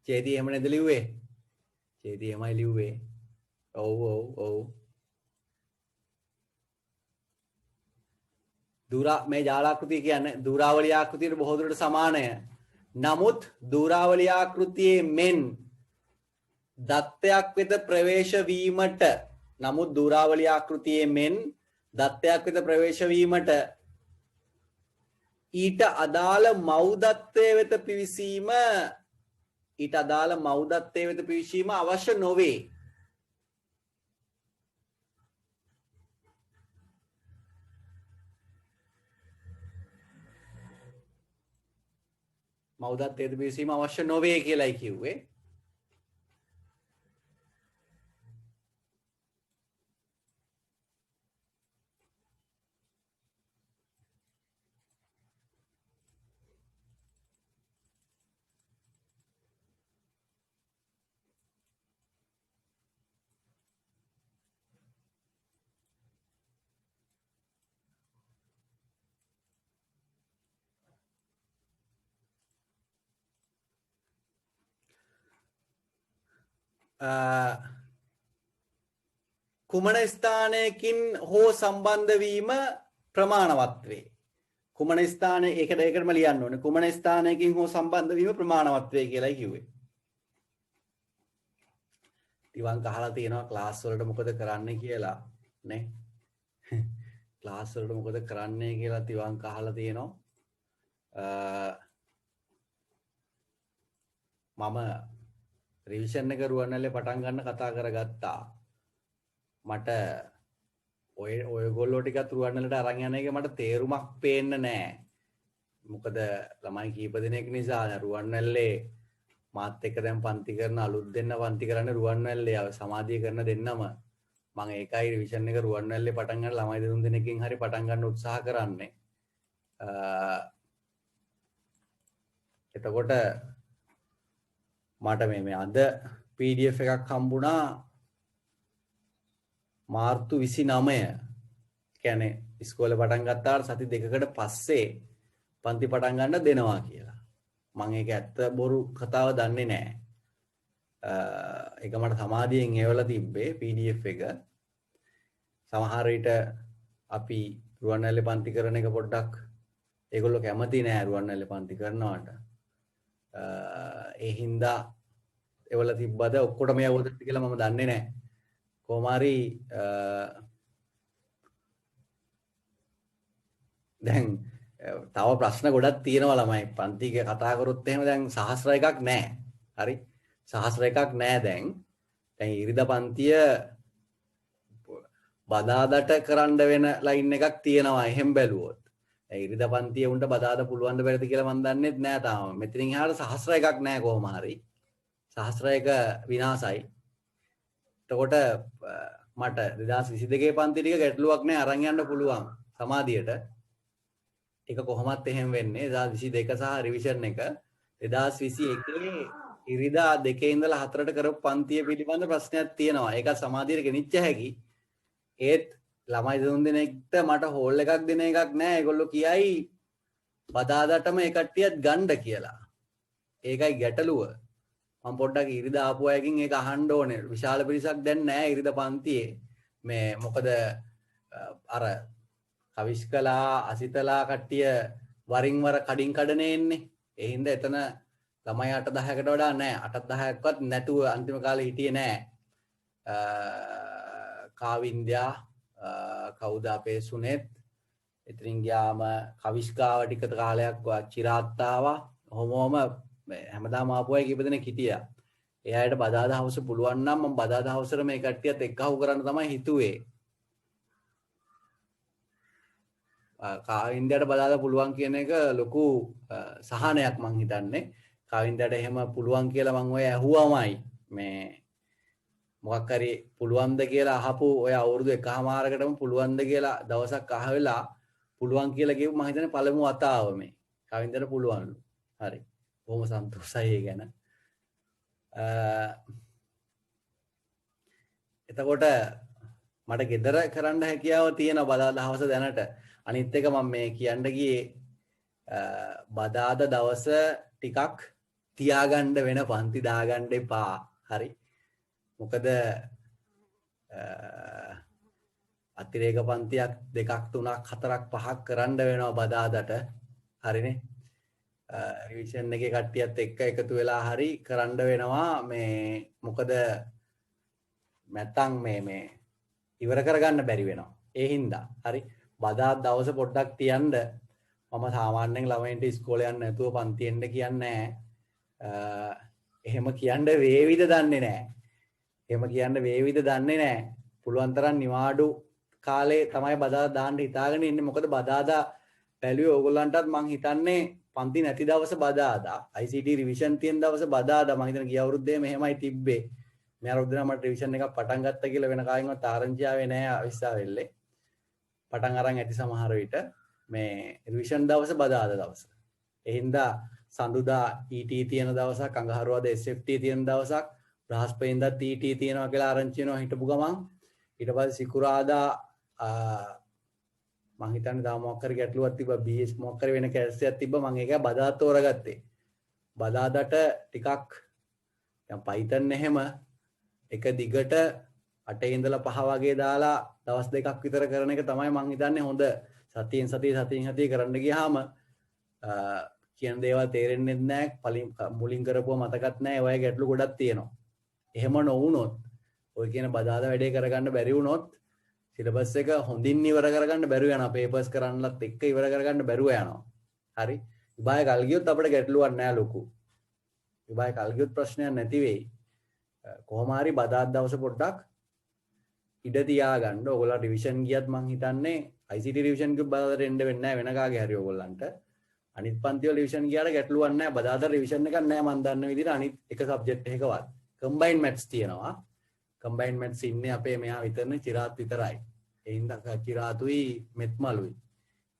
චේති එහෙම නේද ලිව්වේ? චේති එහෙමයි ලිව්වේ. ඔව්. මේ ජාලාකෘතිය කියන්නේ දූරාවලිය ආකෘතියට බොහෝ දුරට සමානය. නමුත් දූරාවලිය ආකෘතියේ මෙන් දත්තයක් වෙත ප්‍රවේශ වීමට ඊට අදාළ මෞදත්තය වෙත පිවිසීම අවශ්‍ය නොවේ. මෞදත්තයට පිවිසීම අවශ්‍ය නොවේ කියලායි කිව්වේ. කුමන ස්ථානයකින් හෝ සම්බන්ධ වීම ප්‍රමාණවත් වේ. කුමන ස්ථානයේ ඒකටම ලියන්න ඕනේ. කුමන ස්ථානයකින් හෝ සම්බන්ධ වීම ප්‍රමාණවත් වේ කියලායි කිව්වේ. ඉතින් අහලා තියෙනවා ක්ලාස් වලට මොකද කරන්න කියලා නේ. ක්ලාස් වලට මොකද කරන්නේ කියලා තිවංක අහලා තියෙනවා. මම රිවිෂන් එක රුවන්වැල්ලේ පටන් ගන්න කතා කරගත්තා. මට ඔයගොල්ලෝ ටිකත් රුවන්වැල්ලට අරන් යන එක මට තේරුමක් පේන්නේ නැහැ. මොකද ළමයි කීප දෙනෙක් නිසා රුවන්වැල්ලේ මාත් එක්ක දැන් පන්ති කරන අලුත් දෙන්න පන්ති කරන්නේ රුවන්වැල්ලේ සමාධිය කරන දෙන්නම මම ඒකයි රිවිෂන් එක රුවන්වැල්ලේ පටන් ගන්න ළමයි දෙතුන් දෙනෙක්ගෙන් හරි පටන් ගන්න උත්සාහ කරන්නේ. එතකොට මට මේ අද PDF එකක් හම්බුණා මාර්තු 29 කියන්නේ ඉස්කෝලේ පටන් ගත්තාට සති දෙකකට පස්සේ පන්ති පටන් ගන්න දෙනවා කියලා. මම ඒක ඇත්ත බොරු කතාව දන්නේ නැහැ. ඒක මට සමාධියෙන් එවලා තිබ්බේ PDF එක. සමහර විට අපි රුවන්වැල්ලේ පන්ති කරන එක පොඩ්ඩක් ඒගොල්ලෝ කැමති නෑ රුවන්වැල්ලේ පන්ති කරනවට. ඒ හින්දා එවලා තිබ්බද ඔක්කොටම යවුවද කියලා මම දන්නේ නැහැ. කොහොම හරි දැන් තව ප්‍රශ්න ගොඩක් තියෙනවා ළමයි. පන්ති කතා කරොත් එහෙම දැන් සහස්‍ර එකක් නැහැ. හරි? සහස්‍ර එකක් නැහැ දැන්. දැන් ඉරිදා පන්තිය බදාදට කරන්න වෙන ලයින් එකක් තියෙනවා එහෙම බැලුවොත්. ඉරිදා පන්තියේ උන්ට බදාද පුළුවන් ද බැරිද කියලා මම දන්නෙත් නෑ තාම. මෙතනින් එහාට සහස්‍ර එකක් නෑ කොහොම හරි. සහස්‍ර එක විනාසයි. එතකොට මට 2022 පන්ති ටික ගැටලුවක් නෑ අරන් යන්න පුළුවන් සමාධියට. ඒක කොහොමත් එහෙම වෙන්නේ 2022 සහ රිවිෂන් එක 2021 ඉරිදා 2 ඉඳලා 4ට කරපු පන්තිය පිළිබඳ ප්‍රශ්නයක් තියෙනවා. ඒක සමාධියට ගෙනිච්ච හැකි. ඒත් ළමයි දෙතුන් දෙනෙක්ට මට හෝල් එකක් දෙන එකක් නෑ. ඒගොල්ලෝ කියයි බදාදටම ඒ කට්ටියත් ගන්න කියලා. ඒකයි ගැටලුව. මම පොඩ්ඩක් ඉරිදා ආපු අයකින් ඒක අහන්න ඕනේ. විශාල පිරිසක් දැන් නෑ ඉරිදා පන්තියේ. මේ මොකද අර කවිස්කලා අසිතලා කට්ටිය වරින් වර කඩින් කඩනේ එන්නේ. ඒ හින්දා එතන ළමයි 8-10කට වඩා නෑ. 8-10ක්වත් නැතුව අන්තිම කාලේ හිටියේ නෑ. කාවින්ද්‍යා කවුද අපේ සුනෙත් එතනින් ගියාම කවිස්කාව ටික කාලයක් චිරාත්තාවා ඔහොමම හැමදාම ආපු අය කීප දෙනෙක් හිටියා. ඒ අයට බදාදා හවස පුළුවන් නම් මම බදාදා හවසට මේ කට්ටියත් එක්කහුව කරන්න තමයි හිතුවේ. කාවින්දයට බදාදා පුළුවන් කියන එක ලොකු සහනයක් මං හිතන්නේ. කාවින්දයට එහෙම පුළුවන් කියලා මං ඔය ඇහුවාමයි මේ මොකක් හරි පුළුවන්ද කියලා අහපු ඔය අවුරුදු එකමාරකටම පුළුවන්ද කියලා දවසක් අහවෙලා පුළුවන් කියලා කිව්ව මම හිතන්නේ පළමු වතාව මේ කවින්දට පුළුවන්ලු. හරි. බොහොම සන්තෝෂයි ඒ ගැන. එතකොට මට ගෙදර කරන්න හැකියාව තියෙන බදාදා දවස දැනට. අනිත් එක මම මේ කියන්න ගියේ බදාදා දවස ටිකක් තියාගන්න වෙන පන්ති දාගන්න එපා. හරි. මොකද අතිරේක පන්තියක් 2ක් 3ක් 4ක් 5ක් කරන්න වෙනවා බදාදට. හරිනේ. රිවිෂන් එකේ කට්ටියත් එක්ක එකතු වෙලා හරි කරන්න වෙනවා මේ මොකද නැත්තම් මේ ඉවර කරගන්න බැරි වෙනවා. ඒ හින්දා හරි බදාදා දවස පොඩ්ඩක් තියන්න. මම සාමාන්‍යයෙන් ළමයින්ට ඉස්කෝලේ යන්න නැතුව පන්ති එන්න කියන්නේ නැහැ. එහෙම කියන්න වේවිද දන්නේ නැහැ. එහෙම කියන්න වේවිද දන්නේ නැහැ. පුළුවන් තරම් නිවාඩු කාලේ තමයි බදාදා දාන්න හිතාගෙන ඉන්නේ. මොකද බදාදා බැලුවේ ඕගොල්ලන්ටත් මං හිතන්නේ පන්ති නැති දවස බදාදා ICT රිවිෂන් තියෙන දවස බදාදා මං හිතන ගිය අවුරුද්දේ මෙහෙමයි තිබ්බේ. මේ අවුරුද්දේ නම් මට රිවිෂන් එකක් පටන් ගත්තා කියලා වෙන කායින්වත් ආරංචි ආවේ නැහැ අවිස්සාවෙල්ලේ. පටන් අරන් ඇති සමහර විට මේ රිවිෂන් දවස බදාදා දවස. ඒ හින්දා සඳුදා ET තියෙන දවසක් අඟහරුවාදා SFT තියෙන දවසක් බ්‍රහස්පතින්දා TT තියෙනවා කියලා ආරංචි වෙනවා හිටපු ගමන් ඊට පස්සේ සිකුරාදා මං හිතන්නේ දාම මොකක් හරි ගැටලුවක් තිබ්බා BS මොකක් හරි වෙන කැස්සියක් තිබ්බා මං ඒක බදාදා තෝරගත්තේ. බදාදාට ටිකක් දැන් Python එහෙම එක දිගට 8 ඉඳලා 5 වගේ දාලා දවස් දෙකක් විතර කරන එක තමයි මං හිතන්නේ හොඳ. සතියෙන් සතිය කරන්න ගියාම කියන දේවල් තේරෙන්නේ නැහැ. මුලින් කරපුවා මතකත් නැහැ. ඔය ගැටලු ගොඩක් තියෙනවා. එහෙම නොවුනොත් ඔය කියන බදාදා වැඩේ කරගන්න බැරි වුණොත් සිලබස් එක හොඳින් ඉවර කරගන්න බැරුව යනවා. පේපර්ස් කරන්නලත් එක්ක ඉවර කරගන්න බැරුව යනවා. හරි. විභාගය කල් ගියොත් අපිට ගැටලුවක් නැහැ ලොකු. විභාගය කල් ගියොත් ප්‍රශ්නයක් නැති වෙයි. කොහොම හරි බදාදා දවස පොඩ්ඩක් ඉඩ තියාගන්න. ඔයගොල්ලෝ රිවිෂන් ගියත් මං හිතන්නේ ICT රිවිෂන් කිව්ව බදාදාට එන්න වෙන්නේ නැහැ වෙන කාගේ හරි ඔයගොල්ලන්ට. අනිත් පන්ති වල රිවිෂන් ගියාට ගැටලුවක් නැහැ. බදාදා රිවිෂන් එකක් නැහැ මං දන්න විදිහට අනිත් එක සබ්ජෙක්ට් එකකවත්. කම්බයින්ඩ් මැත්ස් තියෙනවා. කම්බයින්ඩ් මැත්ස් ඉන්නේ අපේ මෙහා විතරනේ චිරාත් විතරයි. ඒ හින්දා චිරාතුයි මෙත්මලුයි.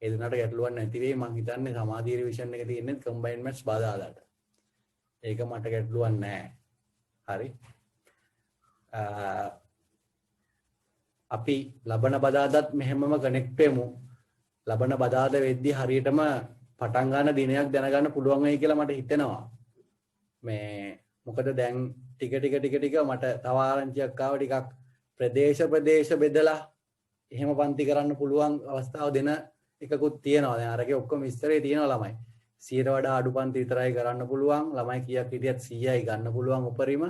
ඒ දුන්නට ගැටලුවක් නැති වෙයි මං හිතන්නේ සමාධි රිවිෂන් එක තියෙන්නේ කම්බයින්ඩ් මැත්ස් බදාදාට. ඒක මට ගැටලුවක් නැහැ. හරි. අපි ලබන බදාදත් මෙහෙමම කනෙක්ට් වෙමු. ලබන බදාද වෙද්දී හරියටම පටන් ගන්න දිනයක් දැනගන්න පුළුවන් වෙයි කියලා මට හිතෙනවා. මේ මොකද දැන් ටික මට තව ආරංචියක් ආව ටිකක් ප්‍රදේශ බෙදලා එහෙම පන්ති කරන්න පුළුවන් අවස්ථාව දෙන එකකුත් තියෙනවා. දැන් අරගේ ඔක්කොම විස්තරේ තියෙනවා ළමයි. 100ට වඩා අඩු පන්ති විතරයි කරන්න පුළුවන්. ළමයි කීයක් හිටියත් 100යි ගන්න පුළුවන් උපරිම.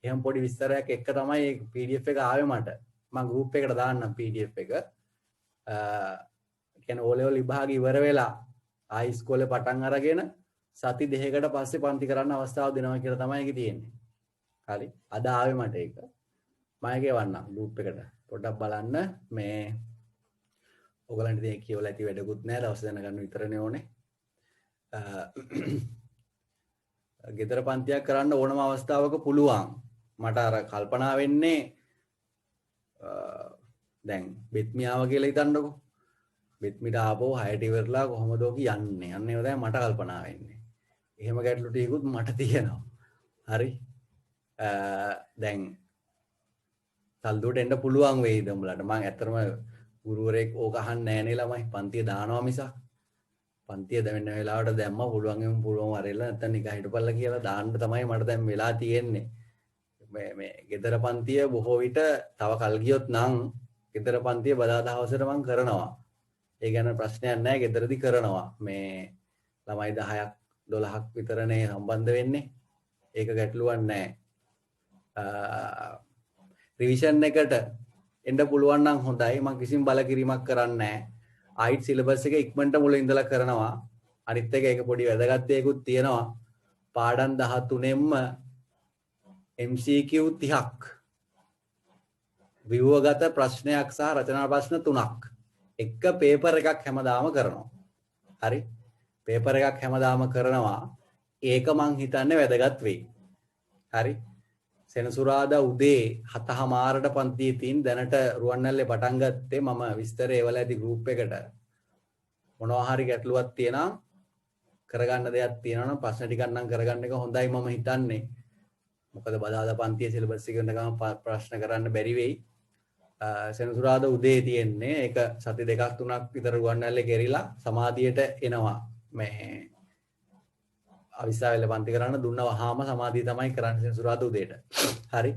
එහෙම පොඩි විස්තරයක් එක්ක තමයි මේ PDF එක ආවේ මට. මම group එකට දාන්නම් PDF එක. කියන්නේ O level විභාගය ඉවර වෙලා ආයි ඉස්කෝලේ පටන් අරගෙන සති දෙකකට පස්සේ පන්ති කරන්න අවස්ථාව දෙනවා කියලා තමයි ඒක තියෙන්නේ. හරි. අද ආවේ මට ඒක. මම ගෙවන්නම් ගෲප් එකට පොඩ්ඩක් බලන්න මේ ඔයගලන්ට ඉතින් කියවලා ඇති වැඩකුත් නැහැ දවස් දැනගන්න විතරනේ ඕනේ ගෙදර පන්තියක් කරන්න ඕනම අවස්ථාවක පුළුවන් මට අර කල්පනා වෙන්නේ දැන් බෙත්මියාව කියලා හිතන්නකෝ බෙත්මිට ආපහු 6ට ඉවරලා කොහොමද ඔක යන්නේ යන්නේ තමයි මට කල්පනා වෙන්නේ එහෙම ගැටලු ටිකකුත් මට තියෙනවා හරි දැන් සල්දුවට එන්න පුළුවන් වෙයිද උඹලට මම ඇත්තටම ගුරුවරයෙක් ඕක අහන්නේ නැහැ නේ ළමයි පන්තිය දානවා මිසක් පන්තිය දැවෙන වෙලාවට දැම්ම පුළුවන් වරෙලා නැත්නම් නිකන් හිටපල්ලා කියලා දාන්න තමයි මට දැන් වෙලා තියෙන්නේ මේ ගෙදර පන්තිය බොහෝ විට තව කල් ගියොත් නම් ගෙදර පන්තිය බදාදා හවසට මම කරනවා ඒ ගැන ප්‍රශ්නයක් නැහැ ගෙදරදී කරනවා මේ ළමයි 10ක් 12ක් විතරනේ සම්බන්ධ වෙන්නේ ඒක ගැටලුවක් නැහැ රිවිෂන් එකට එන්න පුළුවන් නම් හොඳයි මම කිසිම බලකිරීමක් කරන්නේ නැහැ ආයිත් සිලබස් එක ඉක්මනට මුල ඉඳලා කරනවා අනිත් එක ඒක පොඩි වැදගත් දෙයක්ත් තියෙනවා පාඩම් 13ෙන්ම MCQ 30ක් ව්‍යුහගත ප්‍රශ්නයක් සහ රචනා ප්‍රශ්න 3ක් එක පේපර් එකක් හැමදාම කරනවා හරි පේපර් එකක් හැමදාම කරනවා ඒක මං හිතන්නේ වැදගත් වෙයි හරි සෙනසුරාදා උදේ 7:00ට පන්තියේ තියෙන දැනට රුවන්වැල්ලේ පටන් ගත්තේ මම විස්තර ඒවල ඇති ගෲප් එකට මොනවා හරි ගැටලුවක් තියෙනවා කරගන්න දෙයක් තියෙනවා නම් ප්‍රශ්න ටිකක් නම් කරගන්න එක හොඳයි මම හිතන්නේ මොකද බදාදා පන්තියේ සිලබස් එක ගන්න ප්‍රශ්න කරන්න බැරි වෙයි සෙනසුරාදා උදේ තියෙන්නේ ඒක සති දෙකක් තුනක් විතර රුවන්වැල්ලේ ගෙරිලා සමාධියට එනවා මේ අවිස්සාවෙල පන්ති කරන්න දුන්න වහාම සමාධිය තමයි කරන්නේ සෙනසුරාදා උදේට හරි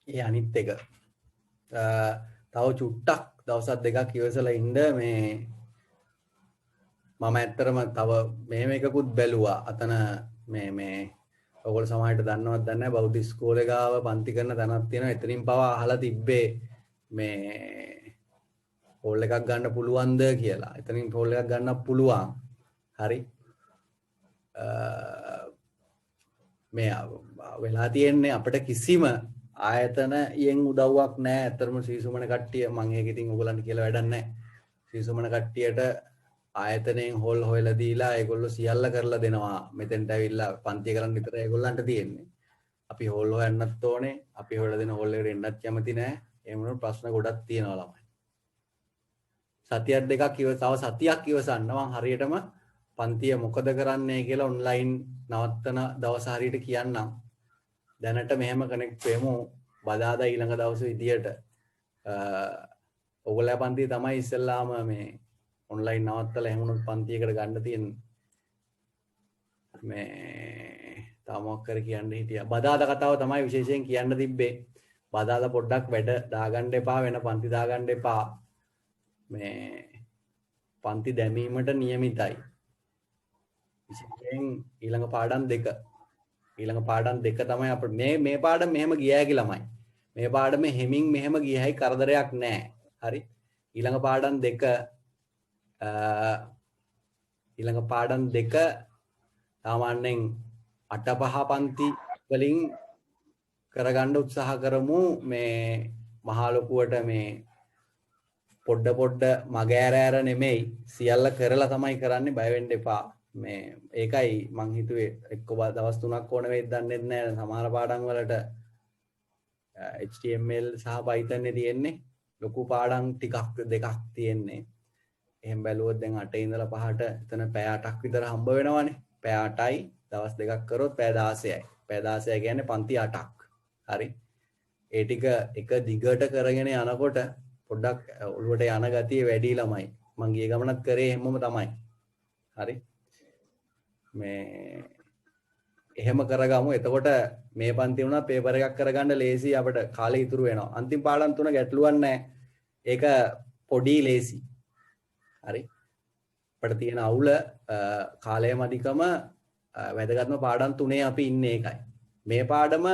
ඒ අනිත් එක තව චුට්ටක් දවස් දෙකක් ඉවසලා ඉන්න මේ මම ඇත්තටම තව මෙහෙම එකකුත් බැලුවා අතන මේ ඔයගොල්ලෝ සමහරට දන්නවද දන්නේ නැහැ බෞද්ධ ඉස්කෝලේ ගාව පන්ති කරන තැනක් තියෙනවා එතනින් පවා අහලා තිබ්බේ මේ හෝල් එකක් ගන්න පුළුවන්ද කියලා එතනින් හෝල් එකක් ගන්න පුළුවන් හරි මේ වෙලා තියෙන්නේ අපිට කිසිම ආයතනයෙන් උදව්වක් නැහැ අතරම ශ්‍රීසුමන කට්ටිය මම ඒක ඉතින් ඔයගලන්ට කියලා වැඩක් නැහැ ශ්‍රීසුමන කට්ටියට ආයතනයෙන් හෝල් හොයලා දීලා ඒගොල්ලෝ සියල්ල කරලා දෙනවා මෙතෙන්ට ඇවිල්ලා පන්තිය කරන්න විතර ඒගොල්ලන්ට තියෙන්නේ අපි හෝල් හොයන්නත් ඕනේ අපි හොයලා දෙන හෝල් එකට එන්නත් කැමති නැහැ ඒ වුණොත් ප්‍රශ්න ගොඩක් තියෙනවා ළමයි සතියක් දෙකක් තව සතියක් ඉවසන්න මම හරියටම පන්තිය මොකද කරන්නේ කියලා ඔන්ලයින් නවත්තන දවස් හරියට කියන්නම් දැනට මෙහෙම කනෙක්ට් වෙමු බදාදා ඊළඟ දවසේ විදියට ඔයගොල්ලෝ පන්තිය තමයි ඉස්සෙල්ලාම මේ ඔන්ලයින් නවත්තලා එහෙම පන්තියකට ගන්න තියෙන්නේ මේ තාමක් කර කියන්න හිටියා බදාදා කතාව තමයි විශේෂයෙන් කියන්න තිබ්බේ බදාදා පොඩ්ඩක් වැඩ දාගන්න එපා වෙන පන්ති දාගන්න එපා මේ පන්ති දැමීමට නියමිතයි විශේෂයෙන් ඊළඟ පාඩම් දෙක තමයි අපිට මේ පාඩම මෙහෙම ගියයි ළමයි මේ පාඩමේ හෙමින් මෙහෙම ගියයි කරදරයක් නැහැ හරි ඊළඟ පාඩම් දෙක සාමාන්‍යයෙන් 8-5 පන්ති වලින් කරගන්න උත්සාහ කරමු මේ මහා ලොකුවට මේ පොඩ මග ඇර නෙමෙයි සියල්ල කරලා තමයි කරන්නේ බය වෙන්න එපා මේ ඒකයි මං හිතුවේ එක්ක දවස් 3ක් ඕන වෙයිද දන්නේ නැහැ සමහර පාඩම් වලට HTML සහ Python තියෙන්නේ ලොකු පාඩම් දෙකක් තියෙන්නේ එහෙම බැලුවොත් දැන් 8 ඉඳලා 5ට එතන පැය 8ක් විතර හම්බ වෙනවනේ පැය 8යි දවස් දෙකක් කරොත් පැය 16යි පැය 16 කියන්නේ පන්ති 8ක් හරි ඒ ටික එක දිගට කරගෙන යනකොට පොඩ්ඩක් ඔළුවට යන ගතිය වැඩි ළමයි මං ගිය ගමනත් කරේ හැමෝම තමයි හරි මේ එහෙම කරගමු එතකොට මේ පන්ති වුණා පේපර් එකක් කරගන්න ලේසි අපිට කාලේ ඉතුරු වෙනවා අන්තිම පාඩම් 3 ගැටලුවක් නැහැ ඒක පොඩි ලේසි හරි අපිට තියෙන අවුල කාලය මදිකම වැදගත්ම පාඩම් 3 අපි ඉන්නේ ඒකයි මේ පාඩම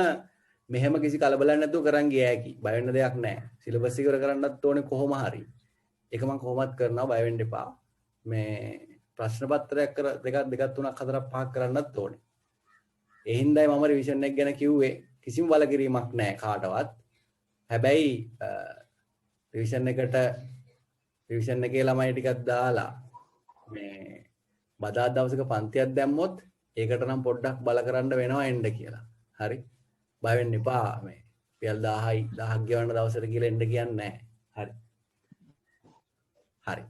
මෙහෙම කිසි කලබලයක් නැතුව කරන් ගිය හැකි බය වෙන්න දෙයක් නැහැ සිලබස් ඉවර කරන්නත් ඕනේ කොහොම හරි ඒක මම කොහොමත් කරනවා බය වෙන්න එපා මේ ප්‍රශ්න පත්‍රයක් කර දෙකක් තුනක් හතරක් පහක් කරන්නත් ඕනේ ඒ හින්දායි මම රිවිෂන් එක ගැන කිව්වේ කිසිම බලකිරීමක් නැහැ කාටවත්. හැබැයි රිවිෂන් එකට රිවිෂන් එකේ ළමයි ටිකක් දාලා මේ බදාදා දවසක පන්තියක් දැම්මොත් ඒකට නම් පොඩ්ඩක් බල කරන්න වෙනවා එන්න කියලා. හරි. බය වෙන්න එපා. මේ රුපියල් 1000යි 1000ක් ගෙවන්න දවසට කියලා එන්න කියන්නේ නැහැ. හරි. හරි.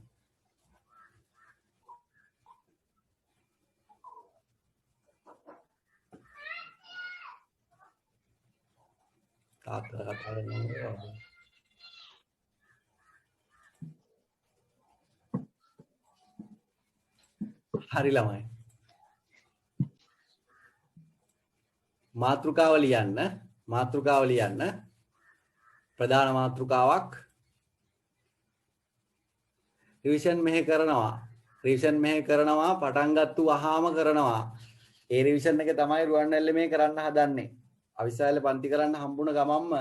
තාත්තා කතා කරනවා. හරි ළමයි. මාතෘකාව ලියන්න ප්‍රධාන මාතෘකාවක් රිවිෂන් මෙහෙ කරනවා පටන් ගත්තු වහාම කරනවා. ඒ රිවිෂන් එක තමයි රුවන්වැල්ලේ මේ කරන්න හදන්නේ. අවිස්සාවේල පන්ති කරන්න හම්බුණ ගමම්ම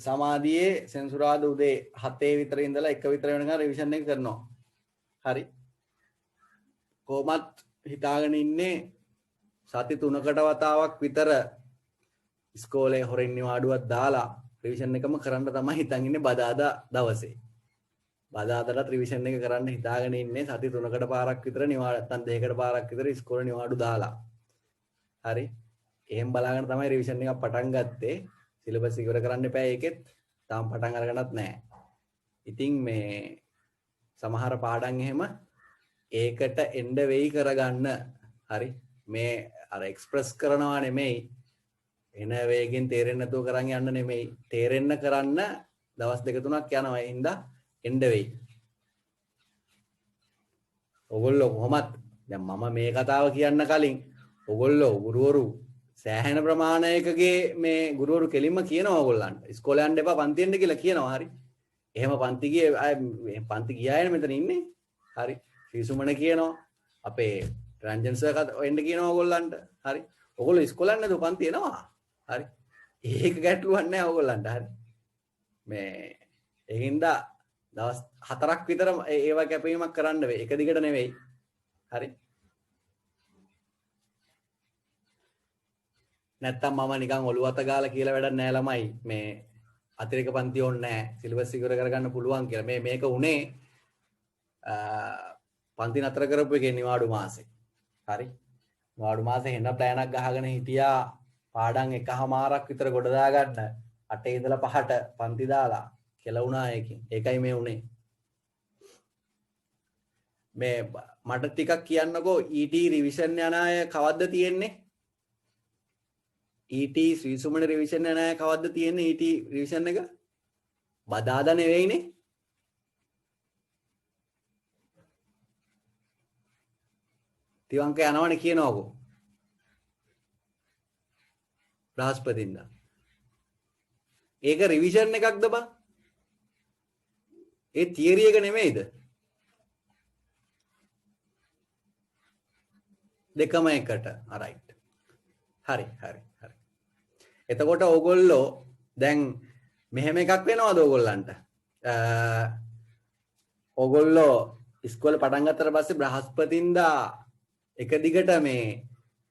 සමාධියේ සෙන්සුරාදා උදේ 7 විතර ඉඳලා 1 විතර වෙනකන් රිවිෂන් එක කරනවා. හරි. කොහොමත් හිතාගෙන ඉන්නේ සති 3කට වතාවක් විතර ඉස්කෝලේ හොරෙන් නිවාඩුවක් දාලා රිවිෂන් එකම කරන්න තමයි හිතන් ඉන්නේ බදාදා දවසේ. බදාදාට රිවිෂන් එක කරන්න හිතාගෙන ඉන්නේ සති 3කට පාරක් විතර නැත්නම් 2කට පාරක් විතර ඉස්කෝලේ නිවාඩු දාලා. හරි. එහෙම බලාගෙන තමයි රිවිෂන් එකක් පටන් ගත්තේ. සිලබස් ඉවර කරන්න එපා ඒකෙත්. තාම පටන් අරගෙනත් නැහැ. ඉතින් මේ සමහර පාඩම් එහෙම ඒකට එන්න වෙයි කරගන්න. හරි. මේ අර එක්ස්ප්‍රස් කරනවා නෙමෙයි. එන වේගෙන් තේරෙන්නේ නැතුව කරන් යන්න නෙමෙයි. තේරෙන්න කරන්න දවස් 2-3ක් යනවා. ඒ හින්දා එන්න වෙයි. ඔයගොල්ලෝ කොහොමත් දැන් මම මේ කතාව කියන්න කලින් ඔයගොල්ලෝ ගුරුවරු සෑහෙන ප්‍රමාණයකගේ මේ ගුරුවරු කෙලින්ම කියනවා ඔයගොල්ලන්ට ඉස්කෝලේ යන්න එපා පන්ති යන්න කියලා කියනවා. හරි. එහෙම පන්ති ගිය අය මෙතන ඉන්නේ. හරි. ශ්‍රීසුමන කියනවා. අපේ රංජන් සර් එන්න කියනවා ඔයගොල්ලන්ට. හරි. ඔයගොල්ලෝ ඉස්කෝලේ යන්න නේද පන්ති එනවා. හරි. ඒක ගැටලුවක් නැහැ ඔයගොල්ලන්ට. හරි. මේ ඒ හින්දා දවස් 4ක් විතර ඒවා කැපීමක් කරන්න වෙයි. එක දිගට නෙවෙයි. හරි. නැත්තම් මම නිකන් ඔළුව අත ගාලා කියලා වැඩක් නැහැ ළමයි. මේ අතිරේක පන්ති ඕනේ නැහැ. සිලබස් ඉවර කරගන්න පුළුවන් කියලා. මේක උනේ පන්ති නතර කරපු එකේ නිවාඩු මාසේ. හරි. නිවාඩු මාසේ හෙන ප්ලෑනක් ගහගෙන හිටියා පාඩම් එකමාරක් විතර ගොඩ දාගන්න. 8 ඉඳලා 5ට පන්ති දාලා කෙලුණා ඒකෙන්. ඒකයි මේ උනේ. මේ මට ටිකක් කියන්නකෝ ET රිවිෂන් යන අය කවද්ද තියෙන්නේ? ET ශ්‍රීසුමන රිවිෂන් යන අය කවද්ද තියෙන්නේ ET රිවිෂන් එක? බදාදා නෙවෙයිනේ. තිවංක යනවනේ කියනවකෝ. බ්‍රහස්පතින්දා. ඒක රිවිෂන් එකක්ද බං? ඒ තියරි එක නෙමෙයිද? දෙකම එකට. රයිට්. හරි. එතකොට ඕගොල්ලෝ දැන් මෙහෙම එකක් වෙනවද ඕගොල්ලන්ට? ඕගොල්ලෝ ඉස්කෝලේ පටන් ගත්තට පස්සේ බ්‍රහස්පතින්දා එක දිගට මේ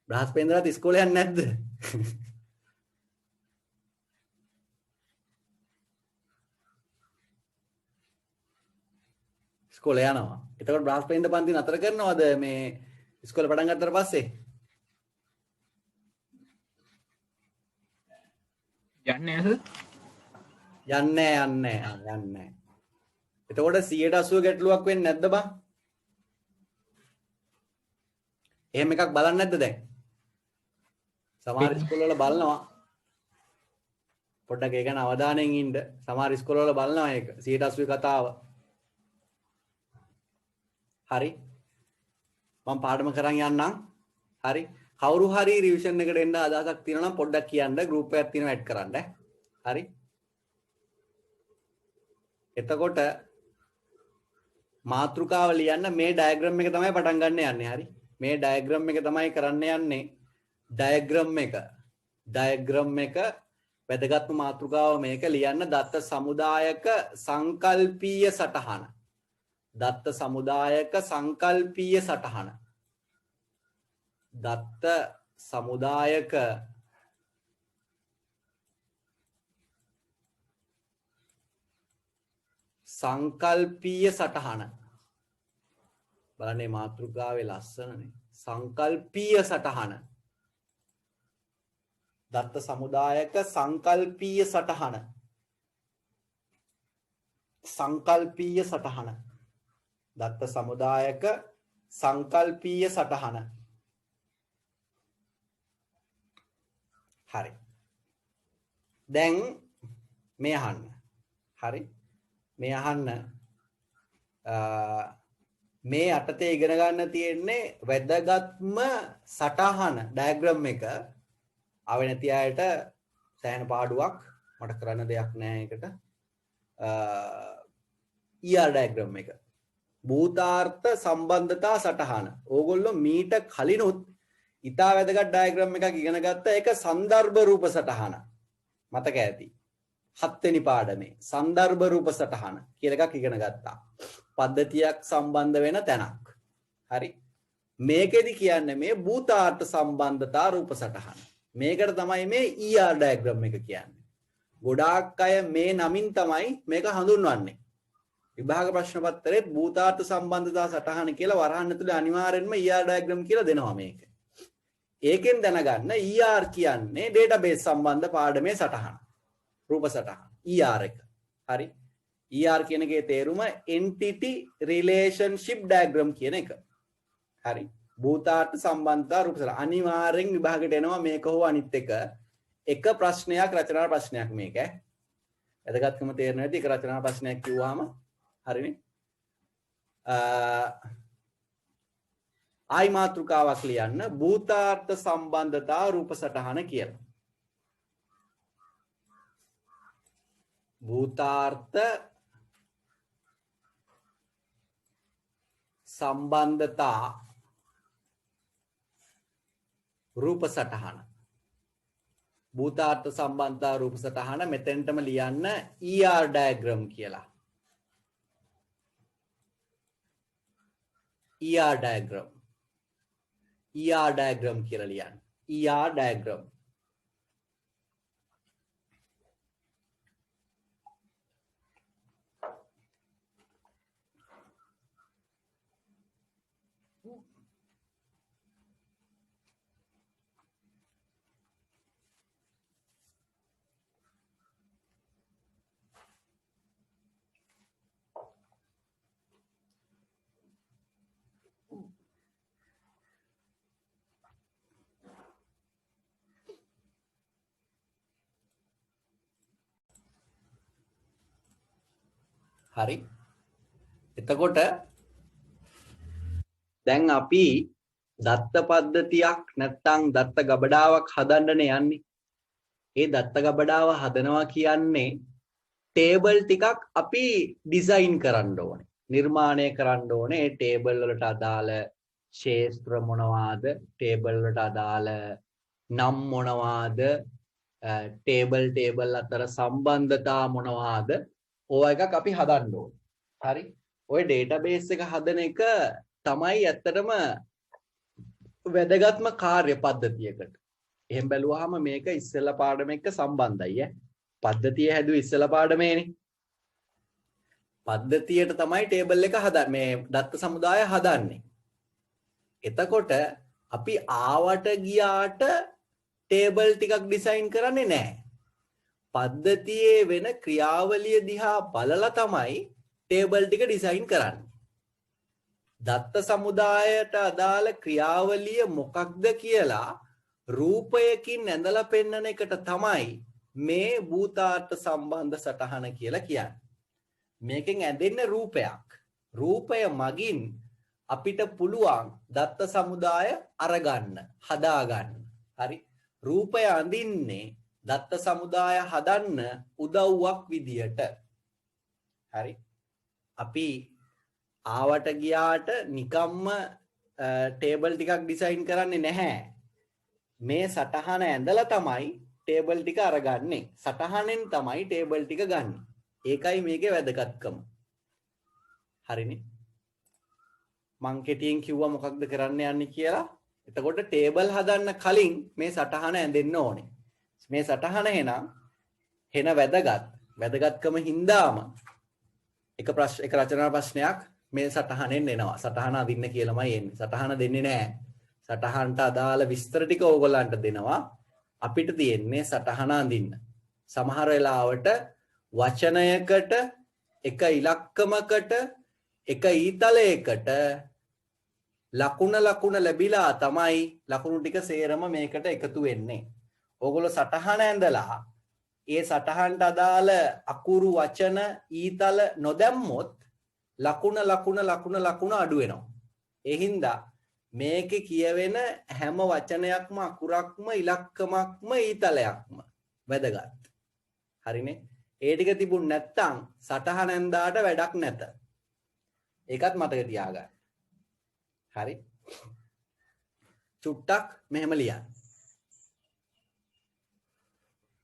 බ්‍රහස්පතින්දාත් ඉස්කෝලේ යන්නේ නැද්ද? ඉස්කෝලේ යනවා. එතකොට බ්‍රහස්පතින්දා පන්ති නතර කරනවද මේ ඉස්කෝලේ පටන් ගත්තට පස්සේ? යන්නේ. එතකොට 180 ගැටලුවක් වෙන්නේ නැද්ද බං? එහෙම එකක් බලන්නේ නැද්ද දැන්? සමහර ඉස්කෝලවල බලනවා. පොඩ්ඩක් ඒක ගැන අවධානයෙන් ඉන්න. සමහර ඉස්කෝලවල බලනවා ඒක 180 කතාව. හරි. මම පාඩම කරන් යන්නම්. හරි. කවුරු හරි රිවිෂන් එකට එන්න අදහසක් තියෙනවා නම් පොඩ්ඩක් කියන්න. ගෲප් එකක් තියෙනවා ඇඩ් කරන්න. හරි. එතකොට මාතෘකාව ලියන්න මේ ඩයග්‍රෑම් එක තමයි පටන් ගන්න යන්නේ. හරි. මේ ඩයග්‍රෑම් එක තමයි කරන්න යන්නේ. ඩයග්‍රෑම් එක වැදගත්ම මාතෘකාව මේක ලියන්න දත්ත සමුදායක සංකල්පීය සටහන. දත්ත සමුදායක සංකල්පීය සටහන. දත්ත සමුදායක සංකල්පීය සටහන බලන්නේ මාතෘකාවේ ලස්සනනේ සංකල්පීය සටහන දත්ත සමුදායක සංකල්පීය සටහන සංකල්පීය සටහන දත්ත සමුදායක සංකල්පීය සටහන හරි දැන් මේ අහන්න හරි මේ අහන්න මේ යටතේ ඉගෙන ගන්න තියෙන්නේ වැදගත්ම සටහන ඩයග්‍රෑම් එක ආවේ නැති අයට සෑහෙන පාඩුවක් මට කරන්න දෙයක් නැහැ ඒකට ER ඩයග්‍රෑම් එක භූතාර්ථ සම්බන්ධතා සටහන ඕගොල්ලෝ මීට කලිනුත් ඉතා වැදගත් ඩයග්‍රෑම් එකක් ඉගෙන ගත්තා ඒක සන්දර්භ රූප සටහන මතක ඇති 7 වෙනි පාඩමේ සන්දර්භ රූප සටහන කියලා එකක් ඉගෙන ගත්තා පද්ධතියක් සම්බන්ධ වෙන තැනක් හරි මේකෙදි කියන්නේ මේ භූතාර්ථ සම්බන්ධතා රූප සටහන මේකට තමයි මේ ER ඩයග්‍රෑම් එක කියන්නේ ගොඩාක් අය මේ නමින් තමයි මේක හඳුන්වන්නේ විභාග ප්‍රශ්න පත්‍රයේ භූතාර්ථ සම්බන්ධතා සටහන කියලා වරහන් ඇතුලේ අනිවාර්යෙන්ම ER ඩයග්‍රෑම් කියලා දෙනවා මේක ඒකෙන් දැනගන්න ER කියන්නේ ඩේටාබේස් සම්බන්ධ පාඩමේ සටහන රූප සටහන ER එක හරි ER කියන එකේ තේරුම entity relationship diagram කියන එක හරි භූතාර්ථ සම්බන්ධතා රූප සටහන අනිවාර්යෙන් විභාගයට එනවා මේක හෝ අනිත් එක ප්‍රශ්නයක් රචනා ප්‍රශ්නයක් මේක වැදගත්කම තේරෙන්නේ නැති එක රචනා ප්‍රශ්නයක් කිව්වහම හරිනේ ආයි මාතෘකාවක් ලියන්න භූතාර්ථ සම්බන්ධතා රූප සටහන කියලා භූතාර්ථ සම්බන්ධතා රූප සටහන භූතාර්ථ සම්බන්ධතා රූප සටහන මෙතෙන්ටම ලියන්න ER ඩයග්‍රෑම් කියලා ER ඩයග්‍රෑම් කියලා ලියන්න ER ඩයග්‍රෑම් හරි එතකොට දැන් අපි දත්ත පද්ධතියක් නැත්නම් දත්ත ගබඩාවක් හදන්නනේ යන්නේ ඒ දත්ත ගබඩාව හදනවා කියන්නේ ටේබල් ටිකක් අපි ඩිසයින් කරන්න ඕනේ නිර්මාණය කරන්න ඕනේ ඒ ටේබල් වලට අදාළ ක්ෂේත්‍ර මොනවාද ටේබල් වලට අදාළ නම් මොනවාද ටේබල් අතර සම්බන්ධතා මොනවාද ඕවා එකක් අපි හදන්න ඕනේ. හරි. ඔය ඩේටාබේස් එක හදන එක තමයි ඇත්තටම වැදගත්ම කාර්ය පද්ධතියකට. එහෙම බැලුවාම මේක ඉස්සෙල්ලා පාඩම එක්ක සම්බන්ධයි ඈ. පද්ධතිය හැදුවේ ඉස්සෙල්ලා පාඩමේනේ. පද්ධතියට තමයි ටේබල් එක හදන්නේ මේ දත්ත සමුදාය හදන්නේ. එතකොට අපි ආවට ගියාට ටේබල් ටිකක් ඩිසයින් කරන්නේ නැහැ. පද්ධතියේ වෙන ක්‍රියාවලිය දිහා බලලා තමයි ටේබල් ටික ඩිසයින් කරන්නේ. දත්ත සමුදායට අදාළ ක්‍රියාවලිය මොකක්ද කියලා රූපයකින් ඇඳලා පෙන්වන එකට තමයි මේ භූතාර්ථ සම්බන්ධ සටහන කියලා කියන්නේ. මේකෙන් ඇඳෙන්න රූපයක්. රූපය මගින් අපිට පුළුවන් දත්ත සමුදාය අරගන්න, හදාගන්න. හරි. රූපය අඳින්නේ දත්ත සමුදාය හදන්න උදව්වක් විදියට. හරි. අපි ආවට ගියාට නිකම්ම ටේබල් ටිකක් ඩිසයින් කරන්නේ නැහැ. මේ සටහන ඇඳලා තමයි ටේබල් ටික අරගන්නේ. සටහනෙන් තමයි ටේබල් ටික ගන්න. ඒකයි මේකේ වැදගත්කම. හරිනේ. මං කෙටියෙන් කිව්වා මොකක්ද කරන්න යන්නේ කියලා. එතකොට ටේබල් හදන්න කලින් මේ සටහන ඇඳෙන්න ඕනේ. මේ සටහන එහෙනම් වෙන වැදගත්කම හින්දාම එක රචනා ප්‍රශ්නයක් මේ සටහනෙන් එනවා. සටහන අදින්න කියලාමයි එන්නේ. සටහන දෙන්නේ නැහැ. සටහනට අදාළ විස්තර ටික ඕගොල්ලන්ට දෙනවා. අපිට තියෙන්නේ සටහන අඳින්න. සමහර වෙලාවට වචනයකට එක ඉලක්කමකට එක ඊතලයකට ලකුණ ලැබිලා තමයි ලකුණු ටික සේරම මේකට එකතු වෙන්නේ. ඕගොල්ලෝ සටහන ඇඳලා ඒ සටහනට අදාළ අකුරු වචන ඊතල නොදැම්මොත් ලකුණ අඩු වෙනවා. ඒ හින්දා මේකේ කියවෙන හැම වචනයක්ම අකුරක්ම ඉලක්කමක්ම ඊතලයක්ම වැදගත්. හරිනේ? ඒ ටික තිබුණ නැත්තම් සටහන ඇඳාට වැඩක් නැත. ඒකත් මතක තියාගන්න. හරි? චුට්ටක් මෙහෙම ලියන්න.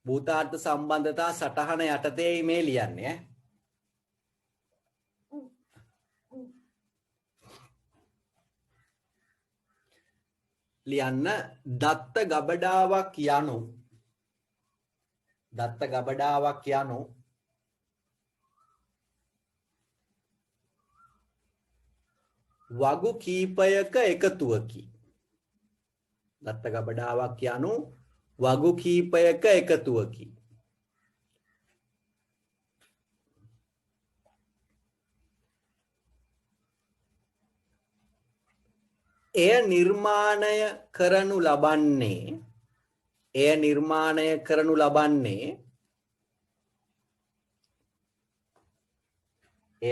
භූතාර්ථ සම්බන්ධතා සටහන යටතේ මේ ලියන්නේ ඈ. ලියන්න දත්ත ගබඩාවක් යනු වගු කීපයක එකතුවකි. දත්ත ගබඩාවක් යනු වගු කීපයක එකතුවකි. එය